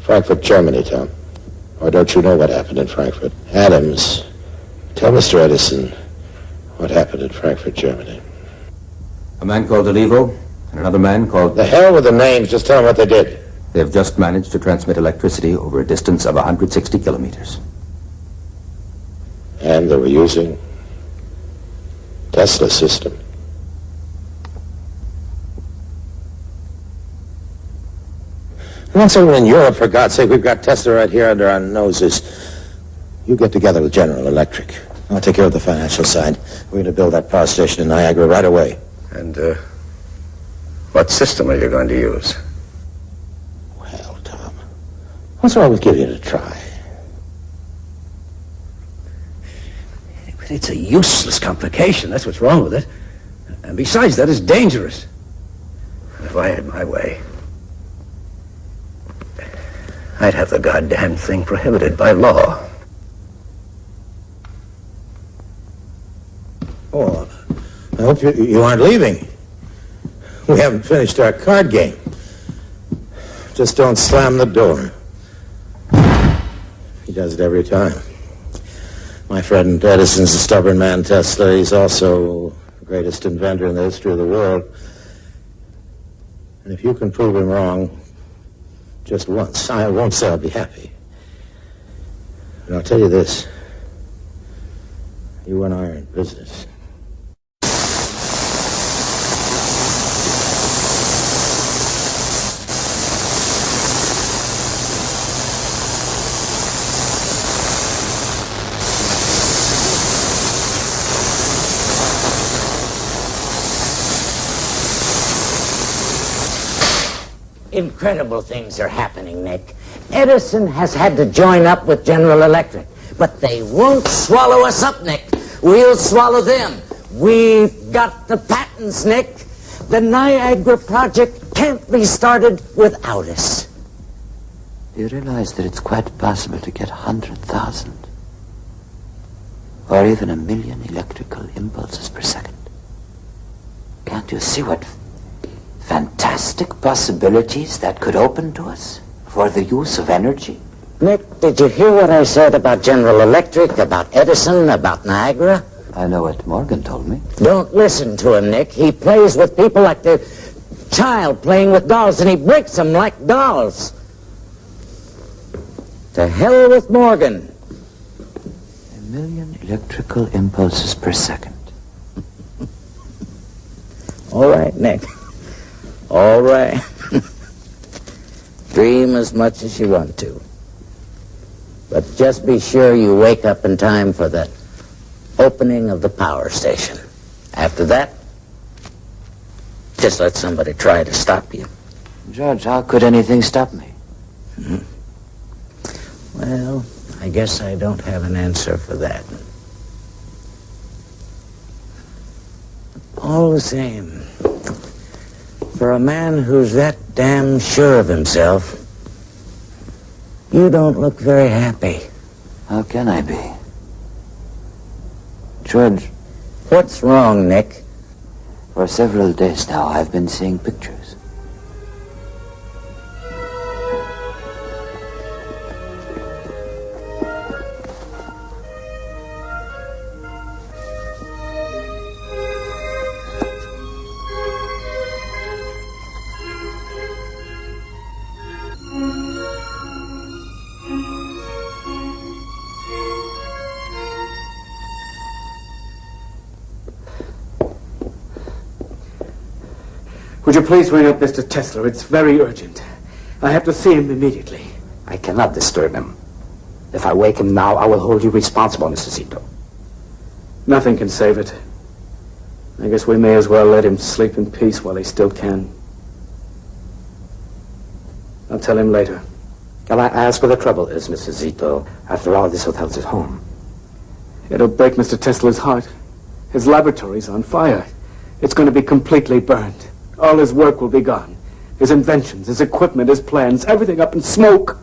Frankfurt, Germany, Tom. Or don't you know what happened in Frankfurt? Adams, tell Mr. Edison what happened in Frankfurt, Germany. A man called Olivo and another man called... The hell with the names. Just tell them what they did. They have just managed to transmit electricity over a distance of 160 kilometers. And they were using Tesla's system. Once over in Europe, for God's sake, we've got Tesla right here under our noses. You get together with General Electric. I'll take care of the financial side. We're going to build that power station in Niagara right away. And, what system are you going to use? Well, Tom, what's wrong with giving it a try? It's a useless complication. That's what's wrong with it. And besides that, it's dangerous. If I had my way, I'd have the goddamn thing prohibited by law. Oh, I hope you aren't leaving. We haven't finished our card game. Just don't slam the door. He does it every time. My friend Edison's a stubborn man, Tesla. He's also the greatest inventor in the history of the world. And if you can prove him wrong, Just once. I won't say I'll be happy. But I'll tell you this. You and I are in business. Incredible things are happening, Nick. Edison has had to join up with General Electric. But they won't swallow us up, Nick. We'll swallow them. We've got the patents, Nick. The Niagara project can't be started without us. Do you realize that it's quite possible to get 100,000 or even 1 million electrical impulses per second? Can't you see what fantastic possibilities that could open to us for the use of energy? Nick, did you hear what I said about General Electric, about Edison, about Niagara? I know what Morgan told me. Don't listen to him, Nick. He plays with people like the child playing with dolls, and he breaks them like dolls. To hell with Morgan. 1 million electrical impulses per second. All right, Nick. All right. Dream as much as you want to. But just be sure you wake up in time for the opening of the power station. After that, just let somebody try to stop you. George, how could anything stop me? Well, I guess I don't have an answer for that. All the same, for a man who's that damn sure of himself, you don't look very happy. How can I be? George. What's wrong, Nick? For several days now, I've been seeing pictures. Would you please ring up Mr. Tesla? It's very urgent. I have to see him immediately. I cannot disturb him. If I wake him now, I will hold you responsible, Mr. Zito. Nothing can save it. I guess we may as well let him sleep in peace while he still can. I'll tell him later. Can I ask where the trouble is, Mr. Zito? After all, this hotel's his home. It'll break Mr. Tesla's heart. His laboratory's on fire. It's going to be completely burned. All his work will be gone. His inventions, his equipment, his plans, everything up in smoke.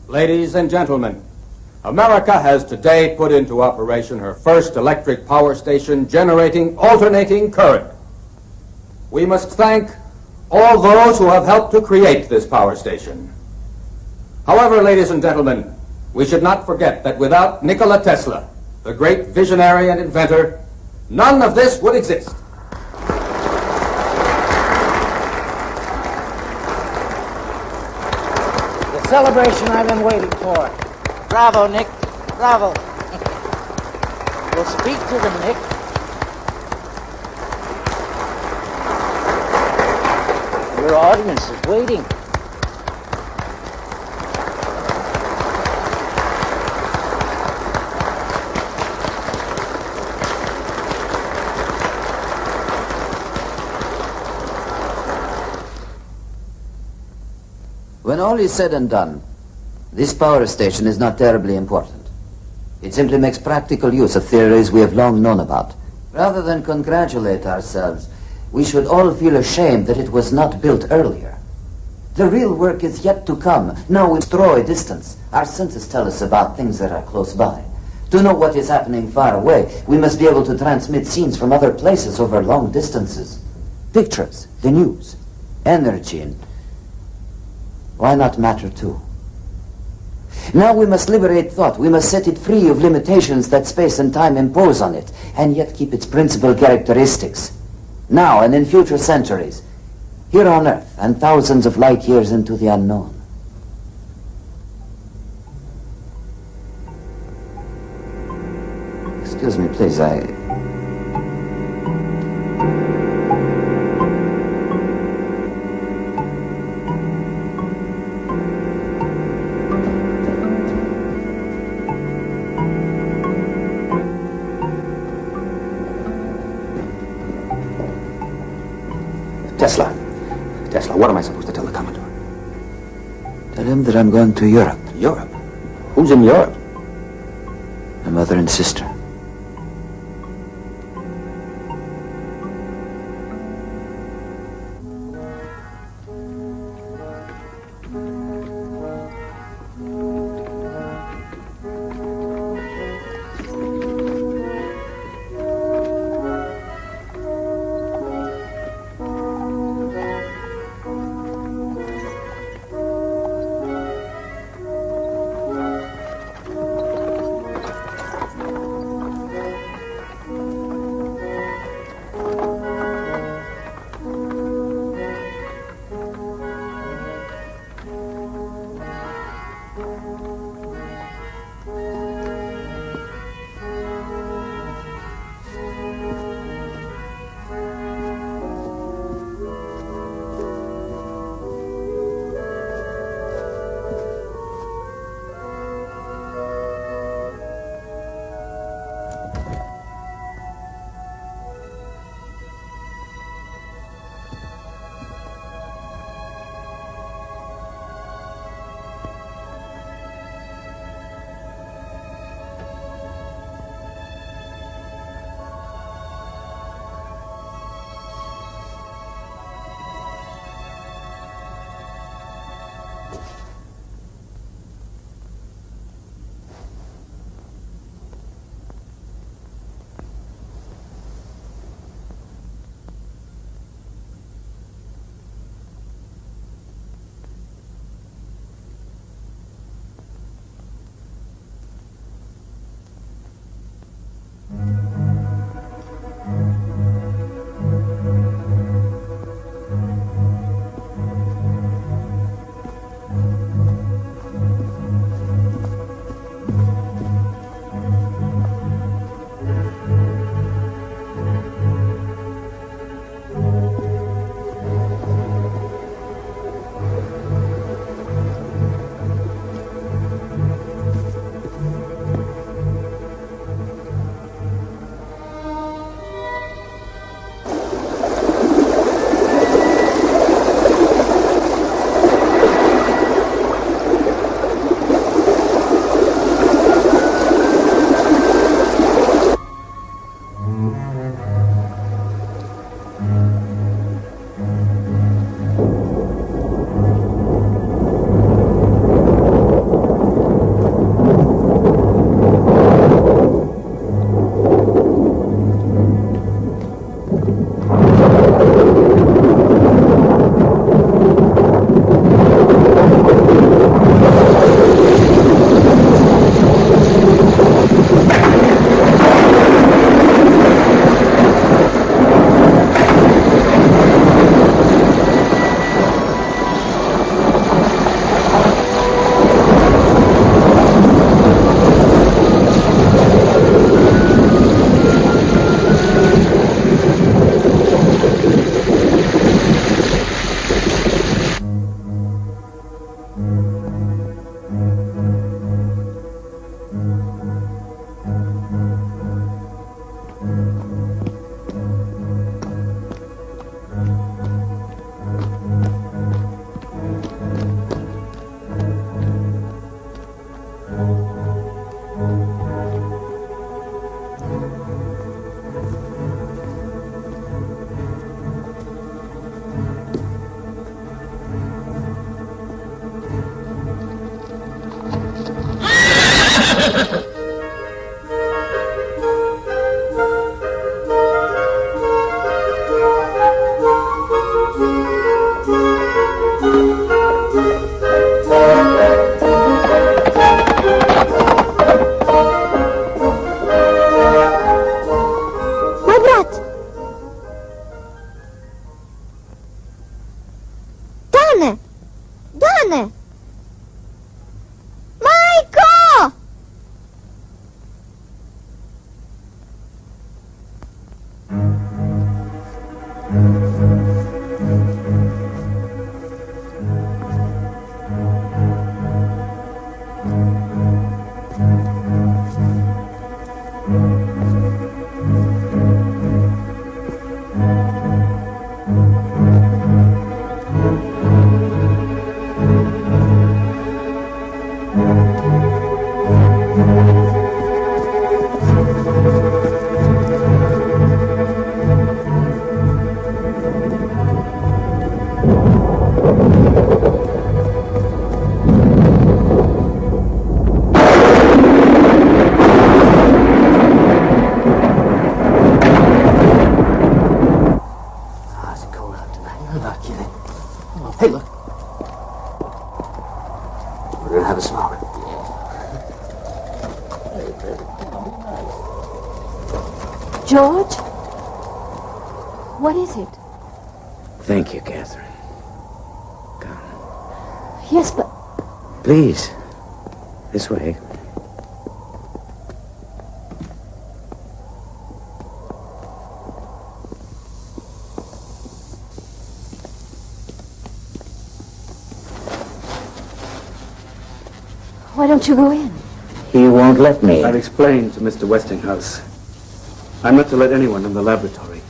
Ladies and gentlemen, America has today put into operation her first electric power station generating alternating current. We must thank all those who have helped to create this power station. However, ladies and gentlemen, we should not forget that without Nikola Tesla, the great visionary and inventor, none of this would exist. Celebration I've been waiting for. Bravo, Nick. Bravo. We'll speak to them, Nick. audience is waiting. When all is said and done, this power station is not terribly important. It simply makes practical use of theories we have long known about. Rather than congratulate ourselves, we should all feel ashamed that it was not built earlier. The real work is yet to come. Now we destroy distance. Our senses tell us about things that are close by. To know what is happening far away, we must be able to transmit scenes from other places over long distances. Pictures, the news, energy, and why not matter too? Now we must liberate thought. We must set it free of limitations that space and time impose on it, and yet keep its principal characteristics. Now and in future centuries, here on Earth and thousands of light years into the unknown. Excuse me, please, Tesla, what am I supposed to tell the Commodore? Tell him that I'm going to Europe. Europe? Who's in Europe? My mother and sister. Doamne! Maico! Hey, look. We're gonna have a smoke. George? What is it? Thank you, Catherine. Yes, but... Please. This way. Why don't you go in? He won't let me. I've explained to Mr. Westinghouse. I'm not to let anyone in the laboratory.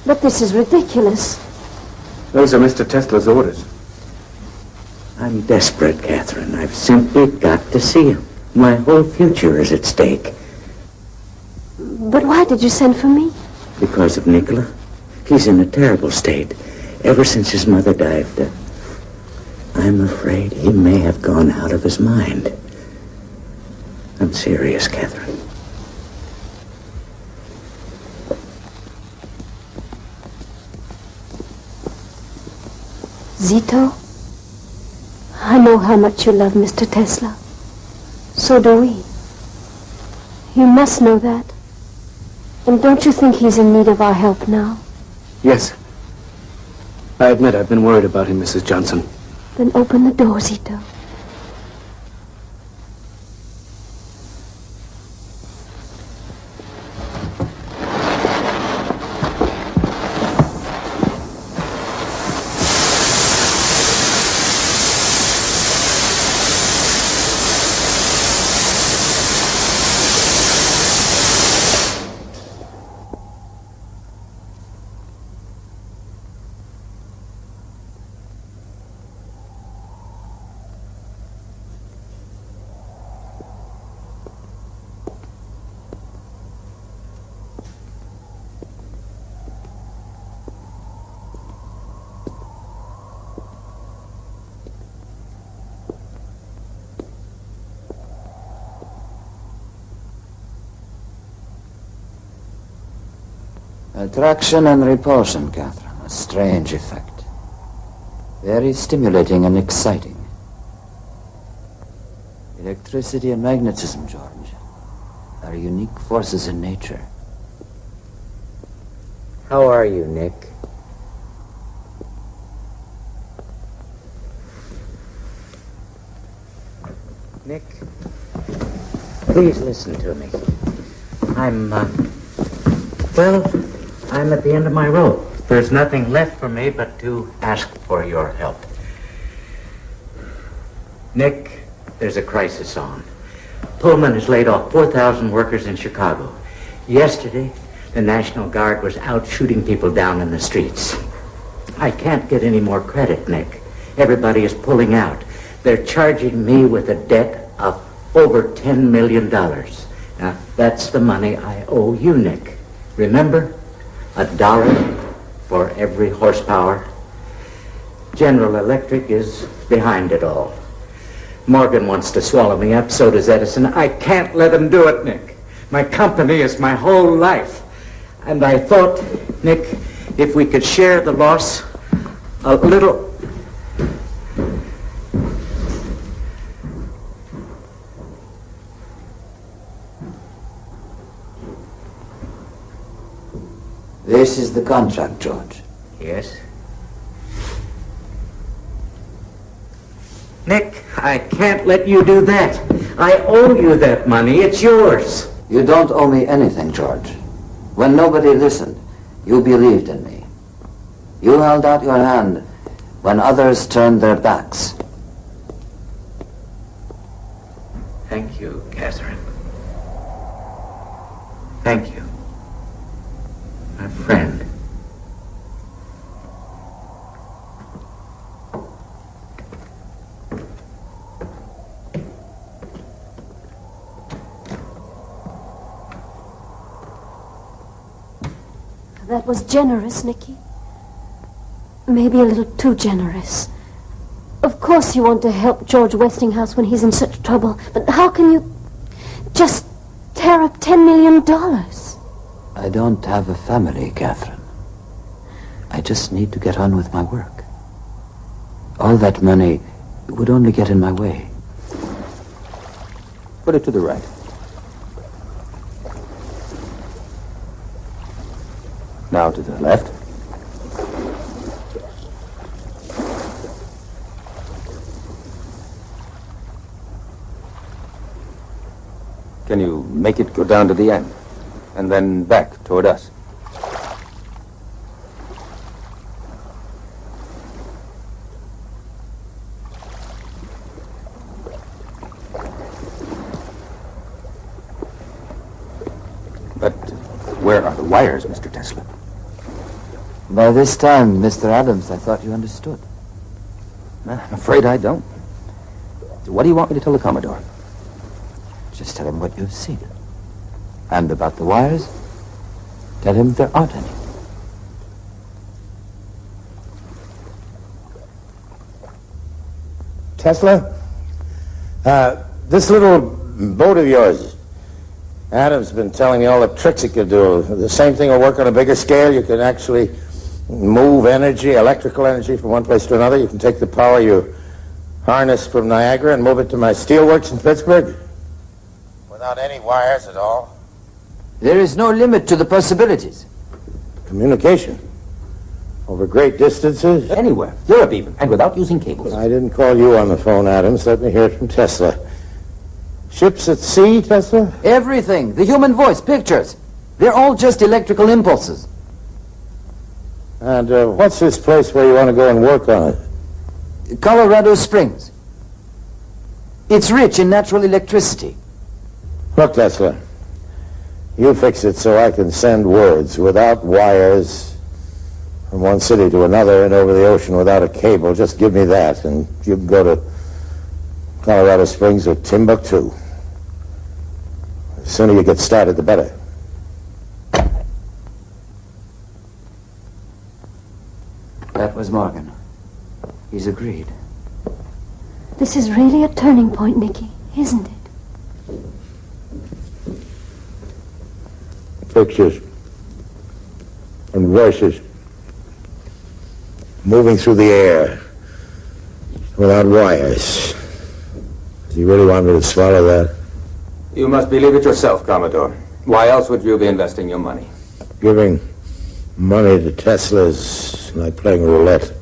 But this is ridiculous. Those are Mr. Tesla's orders. I'm desperate, Catherine. I've simply got to see him. My whole future is at stake. But why did you send for me? Because of Nicola. He's in a terrible state. Ever since his mother died, I'm afraid he may have gone out of his mind. I'm serious, Catherine. Zito, I know how much you love Mr. Tesla. So do we. You must know that. And don't you think he's in need of our help now? Yes. I admit I've been worried about him, Mrs. Johnson. Then open the door, Zito. Attraction and repulsion, Catherine. A strange effect. Very stimulating and exciting. Electricity and magnetism, George, are unique forces in nature. How are you, Nick? Nick, please listen to me. I'm at the end of my rope. There's nothing left for me but to ask for your help. Nick, there's a crisis on. Pullman has laid off 4,000 workers in Chicago. Yesterday, the National Guard was out shooting people down in the streets. I can't get any more credit, Nick. Everybody is pulling out. They're charging me with a debt of over $10 million. Now, that's the money I owe you, Nick. Remember? $1 for every horsepower. General Electric is behind it all. Morgan wants to swallow me up, so does Edison. I can't let him do it, Nick. My company is my whole life. And I thought, Nick, if we could share the loss a little... This is the contract, George. Yes? Nick, I can't let you do that. I owe you that money. It's yours. You don't owe me anything, George. When nobody listened, you believed in me. You held out your hand when others turned their backs. Thank you, Catherine. Thank you. My friend. That was generous, Nicky. Maybe a little too generous. Of course you want to help George Westinghouse when he's in such trouble, but how can you just tear up $10 million? I don't have a family, Catherine. I just need to get on with my work. All that money would only get in my way. Put it to the right. Now to the left. Can you make it go down to the end? And then back toward us? But where are the wires, Mr. Tesla? By this time, Mr. Adams, I thought you understood. I'm afraid I don't. So what do you want me to tell the Commodore? Just tell him what you've seen. And about the wires, tell him there aren't any. Tesla, this little boat of yours, Adam's been telling me all the tricks it could do. The same thing will work on a bigger scale. You can actually move energy, electrical energy, from one place to another. You can take the power you harnessed from Niagara and move it to my steelworks in Pittsburgh without any wires at all. There is no limit to the possibilities. Communication over great distances. Anywhere, Europe even, and without using cables. I didn't call you on the phone, Adams. Let me hear it from Tesla. Ships at sea, Tesla? Everything. The human voice, pictures. They're all just electrical impulses. And what's this place where you want to go and work on it? Colorado Springs. It's rich in natural electricity. Look, Tesla, you fix it so I can send words without wires from one city to another and over the ocean without a cable. Just give me that, and you can go to Colorado Springs or Timbuktu. The sooner you get started, the better. That was Morgan. He's agreed. This is really a turning point, Nicky, isn't it? Pictures and voices moving through the air without wires. Do you really want me to swallow that? You must believe it yourself, Commodore. Why else would you be investing your money? Giving money to Tesla is like playing roulette.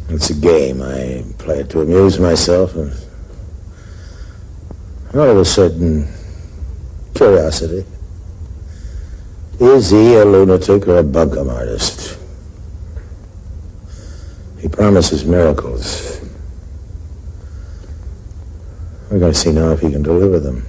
It's a game. I play it to amuse myself and out of a certain curiosity. Is he a lunatic or a bunkum artist? He promises miracles. We're going to see now if he can deliver them.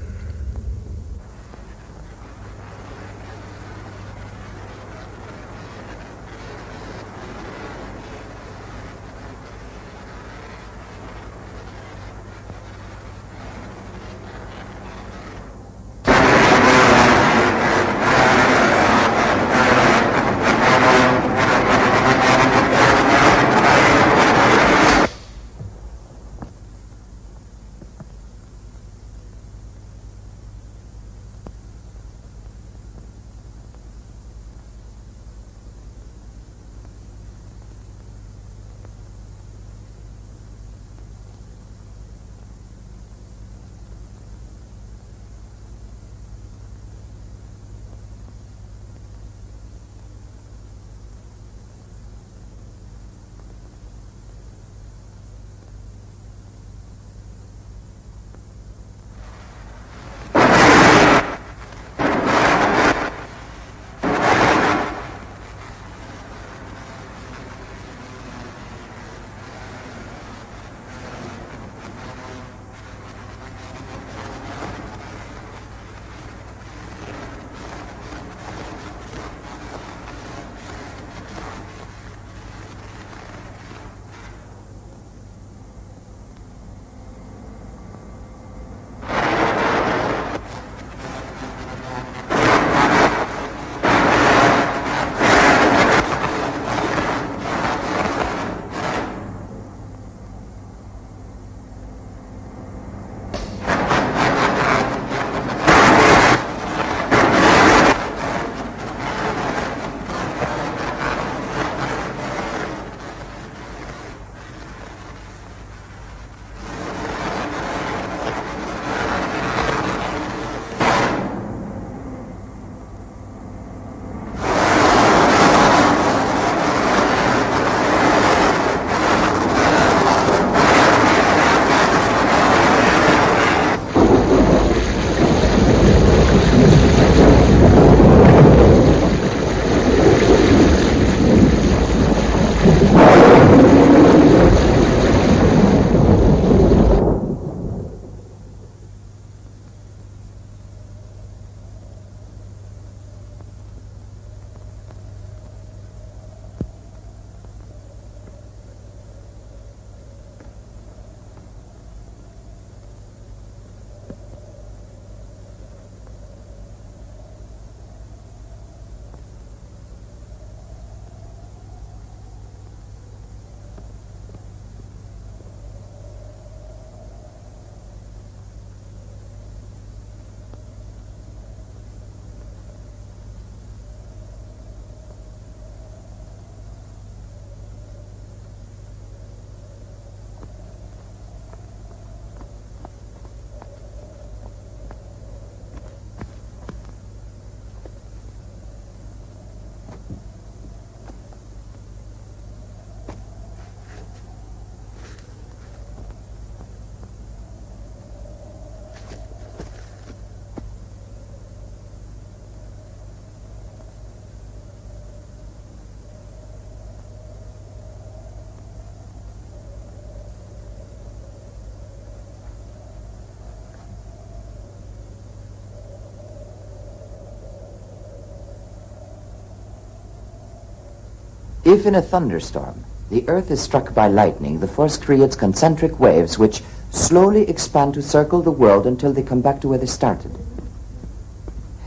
If in a thunderstorm the Earth is struck by lightning, the force creates concentric waves which slowly expand to circle the world until they come back to where they started.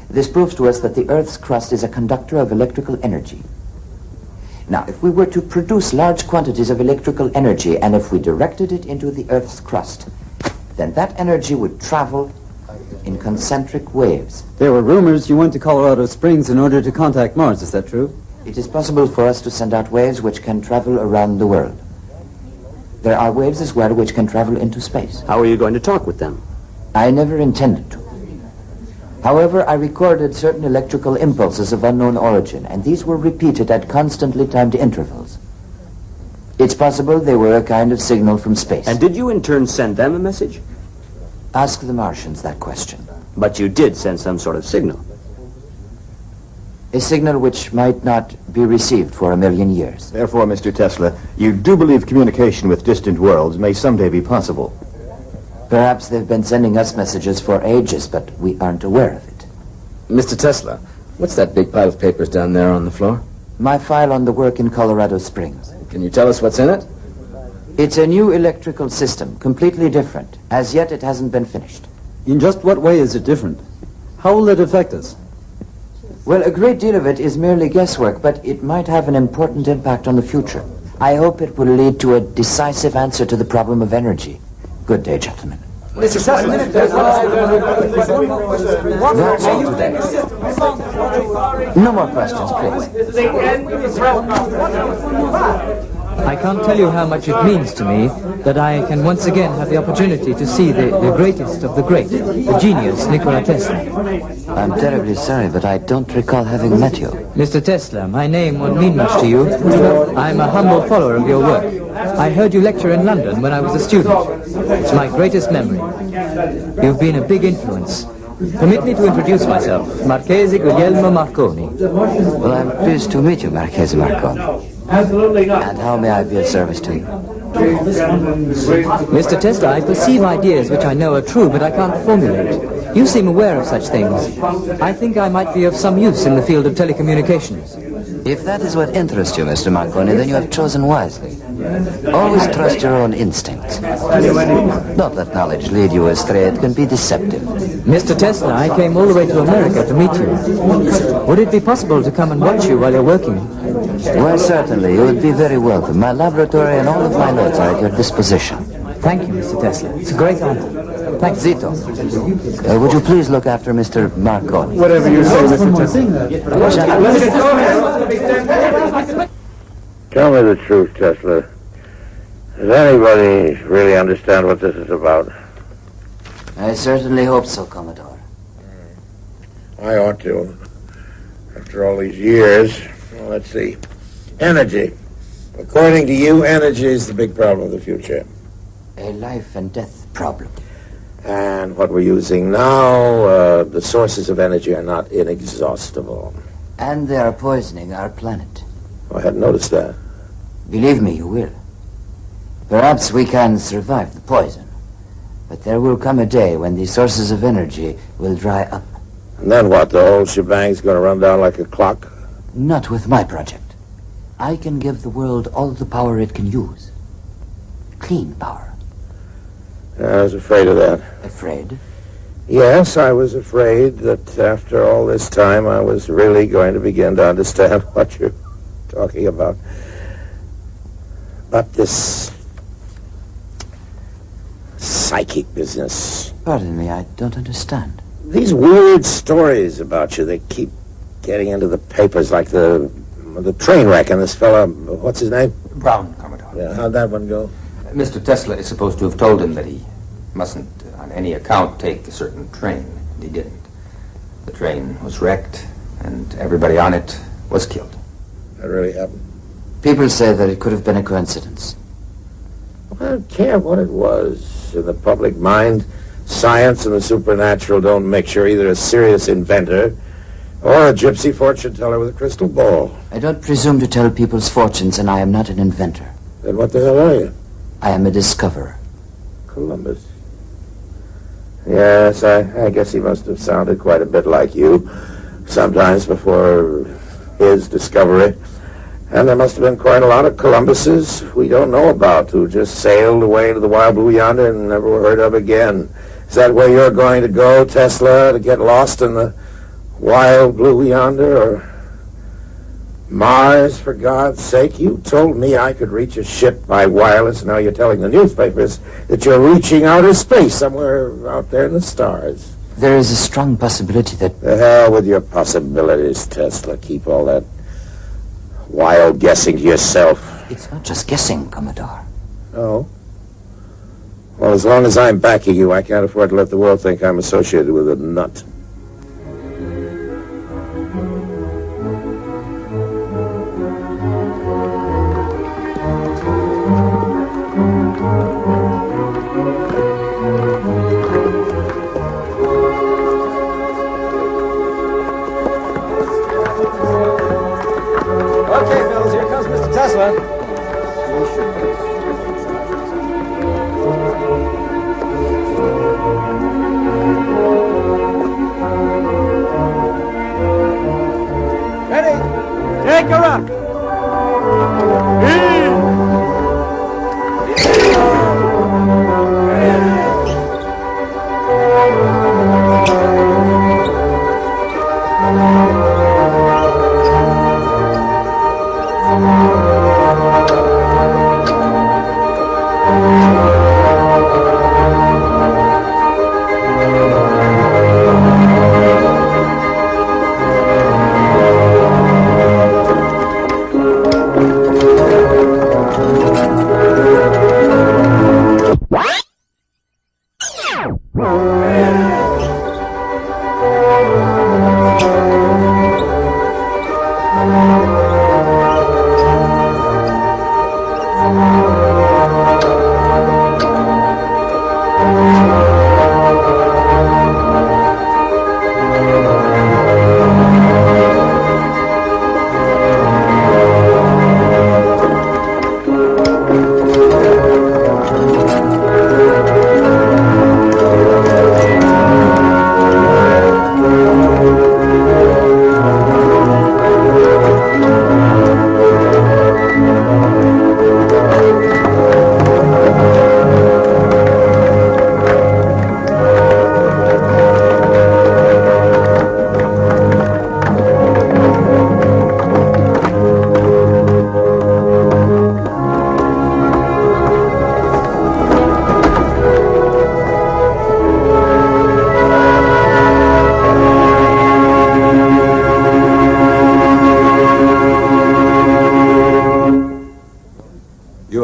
This proves to us that the Earth's crust is a conductor of electrical energy. Now, if we were to produce large quantities of electrical energy, and if we directed it into the Earth's crust, then that energy would travel in concentric waves. There were rumors you went to Colorado Springs in order to contact Mars. Is that true? It is possible for us to send out waves which can travel around the world. There are waves as well which can travel into space. How are you going to talk with them? I never intended to. However, I recorded certain electrical impulses of unknown origin, and these were repeated at constantly timed intervals. It's possible they were a kind of signal from space. And did you in turn send them a message? Ask the Martians that question. But you did send some sort of signal. A signal which might not be received for 1,000,000 years. Therefore, Mr. Tesla, you do believe communication with distant worlds may someday be possible. Perhaps they've been sending us messages for ages, but we aren't aware of it. Mr. Tesla, what's that big pile of papers down there on the floor? My file on the work in Colorado Springs. Can you tell us what's in it? It's a new electrical system, completely different. As yet, it hasn't been finished. In just what way is it different? How will it affect us? Well, a great deal of it is merely guesswork, but it might have an important impact on the future. I hope it will lead to a decisive answer to the problem of energy. Good day, gentlemen. Mr. Tesla, That's all today. No more questions, please. I can't tell you how much it means to me that I can once again have the opportunity to see the greatest of the great, the genius, Nikola Tesla. I'm terribly sorry, but I don't recall having met you. Mr. Tesla, my name won't mean much to you. I'm a humble follower of your work. I heard you lecture in London when I was a student. It's my greatest memory. You've been a big influence. Permit me to introduce myself, Marchese Guglielmo Marconi. Well, I'm pleased to meet you, Marchese Marconi. Absolutely not. And how may I be of service to you? Mr. Tesla, I perceive ideas which I know are true, but I can't formulate. You seem aware of such things. I think I might be of some use in the field of telecommunications. If that is what interests you, Mr. Marconi, then you have chosen wisely. Always trust your own instincts. Don't let knowledge lead you astray. It can be deceptive. Mr. Tesla, I came all the way to America to meet you. Would it be possible to come and watch you while you're working? Well, certainly. You would be very welcome. My laboratory and all of my notes are at your disposition. Thank you, Mr. Tesla. It's a great honor. Thanks. Zito, would you please look after Mr. Marconi? Whatever you say, Mr. Tesla. Tell me the truth, Tesla. Does anybody really understand what this is about? I certainly hope so, Commodore. I ought to. After all these years. Well, let's see. Energy. According to you, energy is the big problem of the future. A life and death problem. And what we're using now, the sources of energy are not inexhaustible. And they are poisoning our planet. I hadn't noticed that. Believe me, you will. Perhaps we can survive the poison. But there will come a day when these sources of energy will dry up. And then what? The whole shebang's going to run down like a clock? Not with my project. I can give the world all the power it can use. Clean power. I was afraid of that. Afraid? Yes, I was afraid that after all this time I was really going to begin to understand what you're talking about. But this psychic business. Pardon me, I don't understand. These weird stories about you, they keep getting into the papers like the train wreck and this fella, what's his name? Brown, Commodore. Yeah, how'd that one go? Mr. Tesla is supposed to have told him that he mustn't, on any account, take a certain train, and he didn't. The train was wrecked, and everybody on it was killed. That really happened? People say that it could have been a coincidence. I don't care what it was. In the public mind, science and the supernatural don't mix. You're either a serious inventor or a gypsy fortune teller with a crystal ball. I don't presume to tell people's fortunes, and I am not an inventor. Then what the hell are you? I am a discoverer. Columbus. Yes, I guess he must have sounded quite a bit like you sometimes before his discovery. And there must have been quite a lot of Columbuses we don't know about who just sailed away to the wild blue yonder and never were heard of again. Is that where you're going to go, Tesla, to get lost in the wild blue yonder, or Mars, for God's sake? You told me I could reach a ship by wireless, and now you're telling the newspapers that you're reaching outer space somewhere out there in the stars. There is a strong possibility that... The hell with your possibilities, Tesla. Keep all that wild guessing to yourself. It's not just guessing, Commodore. Oh? Well, as long as I'm backing you, I can't afford to let the world think I'm associated with a nut. Okay, fellas, here comes Mr. Tesla. Ready? Take her up.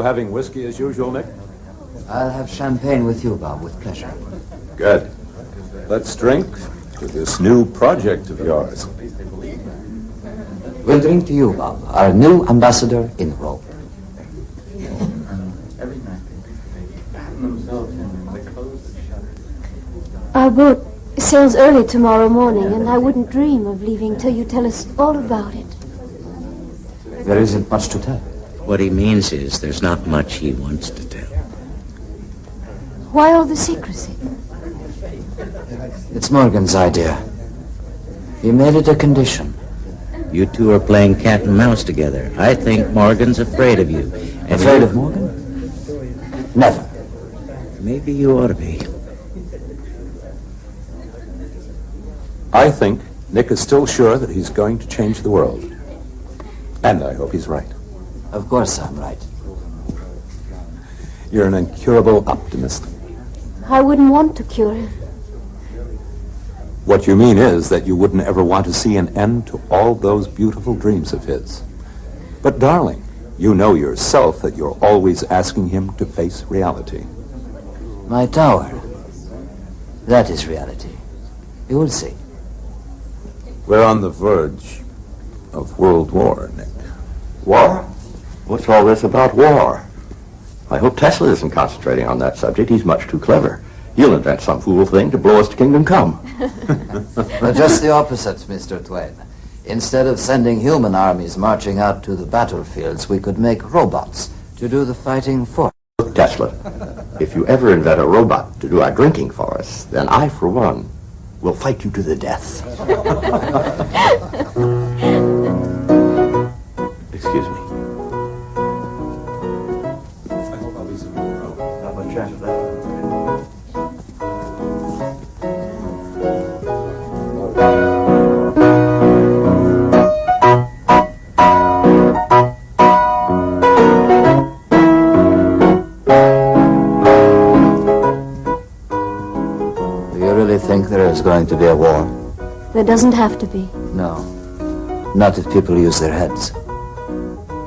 Having whiskey as usual, Nick? I'll have champagne with you, Bob, with pleasure. Good. Let's drink to this new project of yours. We'll drink to you, Bob, our new ambassador in Rome. Our boat sails early tomorrow morning, and I wouldn't dream of leaving till you tell us all about it. There isn't much to tell. What he means is there's not much he wants to tell. Why all the secrecy? It's Morgan's idea. He made it a condition. You two are playing cat and mouse together. I think Morgan's afraid of you. Afraid of Morgan? Never. Maybe you ought to be. I think Nick is still sure that he's going to change the world. And I hope he's right. Of course I'm right. You're an incurable optimist. I wouldn't want to cure him. What you mean is that you wouldn't ever want to see an end to all those beautiful dreams of his. But darling, you know yourself that you're always asking him to face reality. My tower. That is reality. You will see. We're on the verge of World War, Nick. War? What's all this about war? I hope Tesla isn't concentrating on that subject. He's much too clever. He'll invent some fool thing to blow us to kingdom come. Just the opposite, Mr. Twain. Instead of sending human armies marching out to the battlefields, we could make robots to do the fighting for us. Look, Tesla, if you ever invent a robot to do our drinking for us, then I, for one, will fight you to the death. Excuse me. I hope I'll be soon. La bonne chance. Do you really think there is going to be a war? There doesn't have to be. No. Not if people use their heads.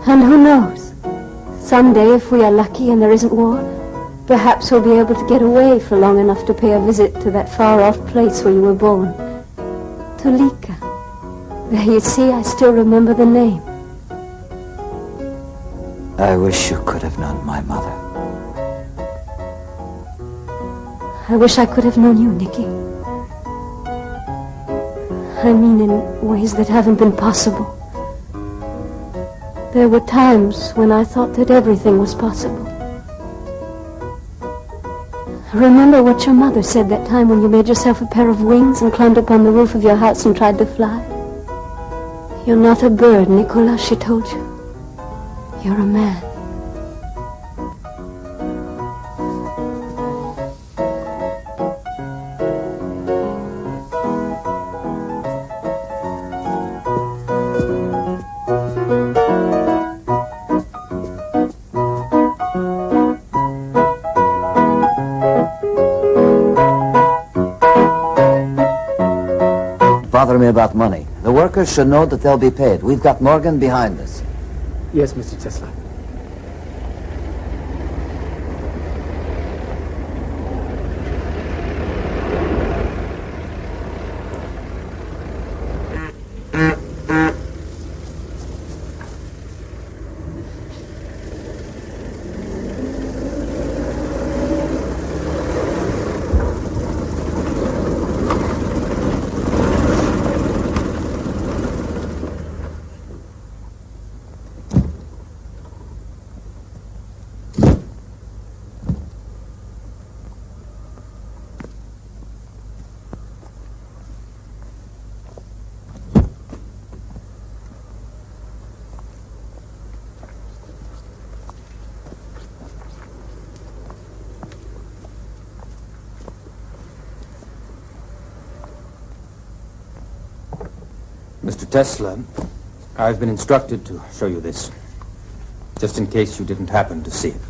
And who knows? Someday, if we are lucky and there isn't war, perhaps we'll be able to get away for long enough to pay a visit to that far-off place where you were born. To Lika. There, you see, I still remember the name. I wish you could have known my mother. I wish I could have known you, Nicky. I mean in ways that haven't been possible. There were times when I thought that everything was possible. Remember what your mother said that time when you made yourself a pair of wings and climbed up on the roof of your house and tried to fly? You're not a bird, Nicola, she told you. You're a man. Bother me about money. The workers should know that they'll be paid. We've got Morgan behind us. Yes, Mr. Tesla. Mr. Tesla, I've been instructed to show you this, just in case you didn't happen to see it.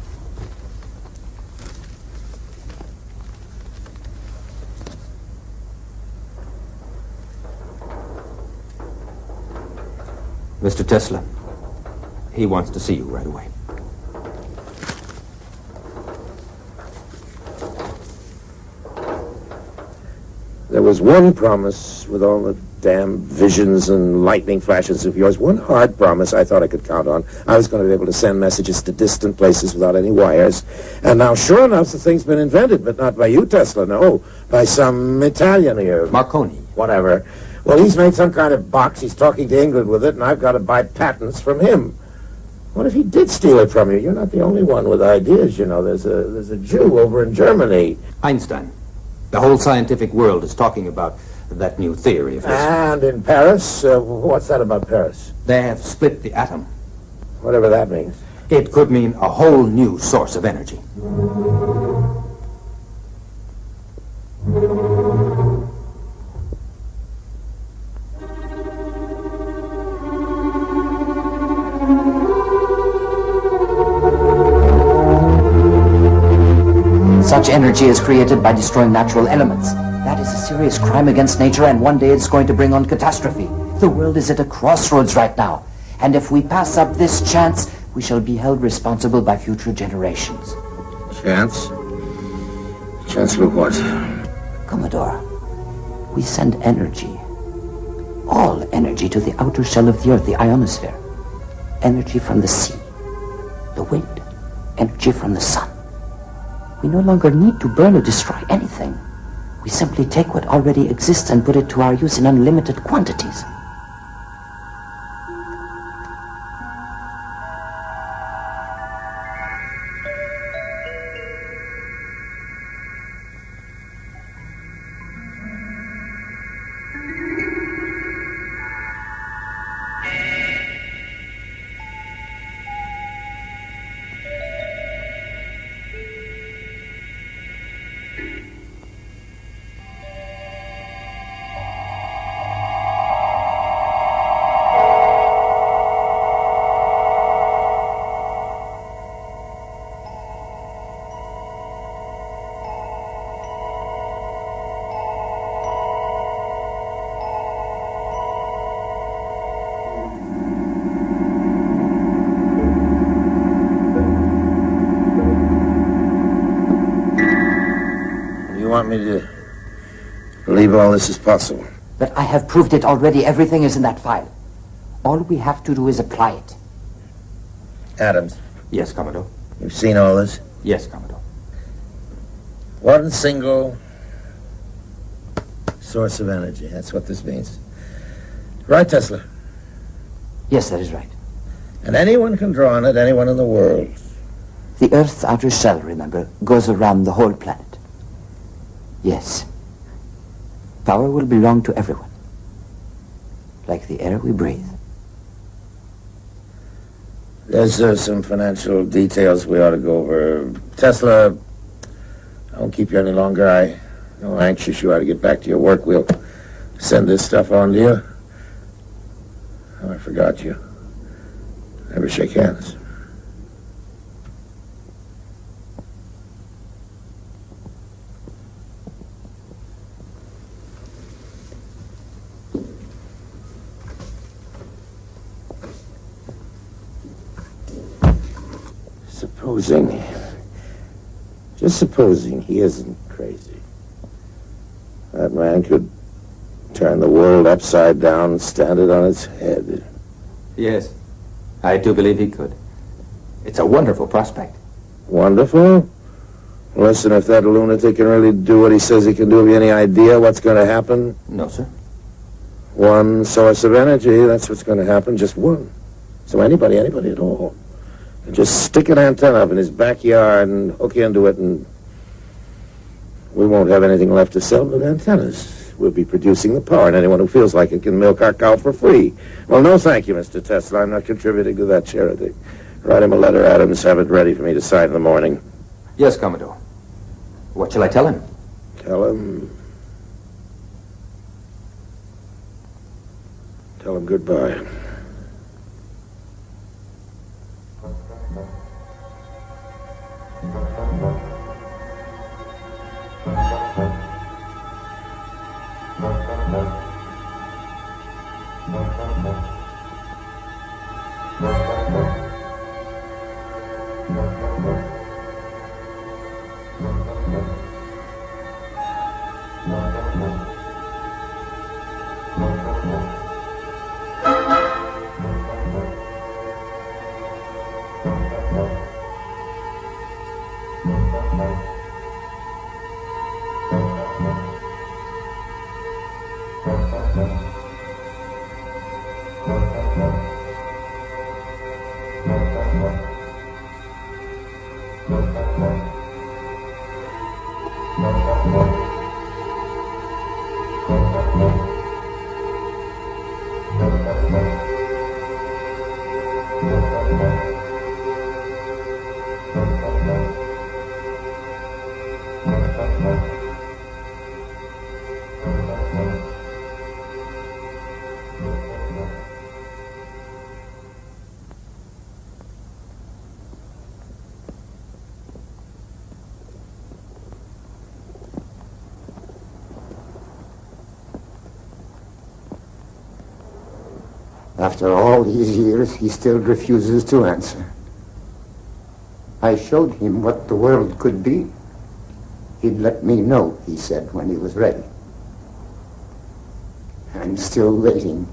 Mr. Tesla, he wants to see you right away. There was one promise with all the damn visions and lightning flashes of yours, one hard promise I thought I could count on. I was going to be able to send messages to distant places without any wires. And now, sure enough, the thing's been invented, but not by you, Tesla, no, by some Italian here. Marconi. Whatever. Well, he's made some kind of box. He's talking to England with it, and I've got to buy patents from him. What if he did steal it from you? You're not the only one with ideas, you know. There's a Jew over in Germany. Einstein. The whole scientific world is talking about that new theory of his. And in Paris? What's that about Paris? They have split the atom. Whatever that means. It could mean a whole new source of energy. Such energy is created by destroying natural elements. That is a serious crime against nature, and one day it's going to bring on catastrophe. The world is at a crossroads right now, and if we pass up this chance, we shall be held responsible by future generations. Chance? Chance for what? Commodore, we send energy, all energy, to the outer shell of the Earth, the ionosphere. Energy from the sea, the wind, energy from the sun. We no longer need to burn or destroy anything. We simply take what already exists and put it to our use in unlimited quantities. want me to believe all this is possible? But I have proved it already. Everything is in that file. All we have to do is apply it. Adams, Yes, Commodore. you've seen all this? Yes, Commodore. One single source of energy. That's what this means. Right, Tesla? Yes, that is right. And anyone can draw on it, anyone in the world. The Earth's outer shell, remember, goes around the whole planet. Yes. Power will belong to everyone. Like the air we breathe. There's some financial details we ought to go over. Tesla, I won't keep you any longer. I know how anxious you are to get back to your work. We'll send this stuff on to you. Oh, I forgot you. Never shake hands. Supposing he isn't crazy. That man could turn the world upside down and stand it on its head. Yes, I do believe he could. It's a wonderful prospect. Wonderful? Listen, if that lunatic can really do what he says he can do, have you any idea what's going to happen? No, sir. One source of energy, that's what's going to happen, just one. So anybody at all. And just stick an antenna up in his backyard and hook into it, and we won't have anything left to sell but antennas. We'll be producing the power, and anyone who feels like it can milk our cow for free. Well, no thank you, Mr. Tesla. I'm not contributing to that charity. Write him a letter, Adams. Have it ready for me to sign in the morning. Yes, Commodore. What shall I tell him? Tell him goodbye. After all these years, he still refuses to answer. I showed him what the world could be. He'd let me know, he said, when he was ready. I'm still waiting.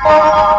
Thank you.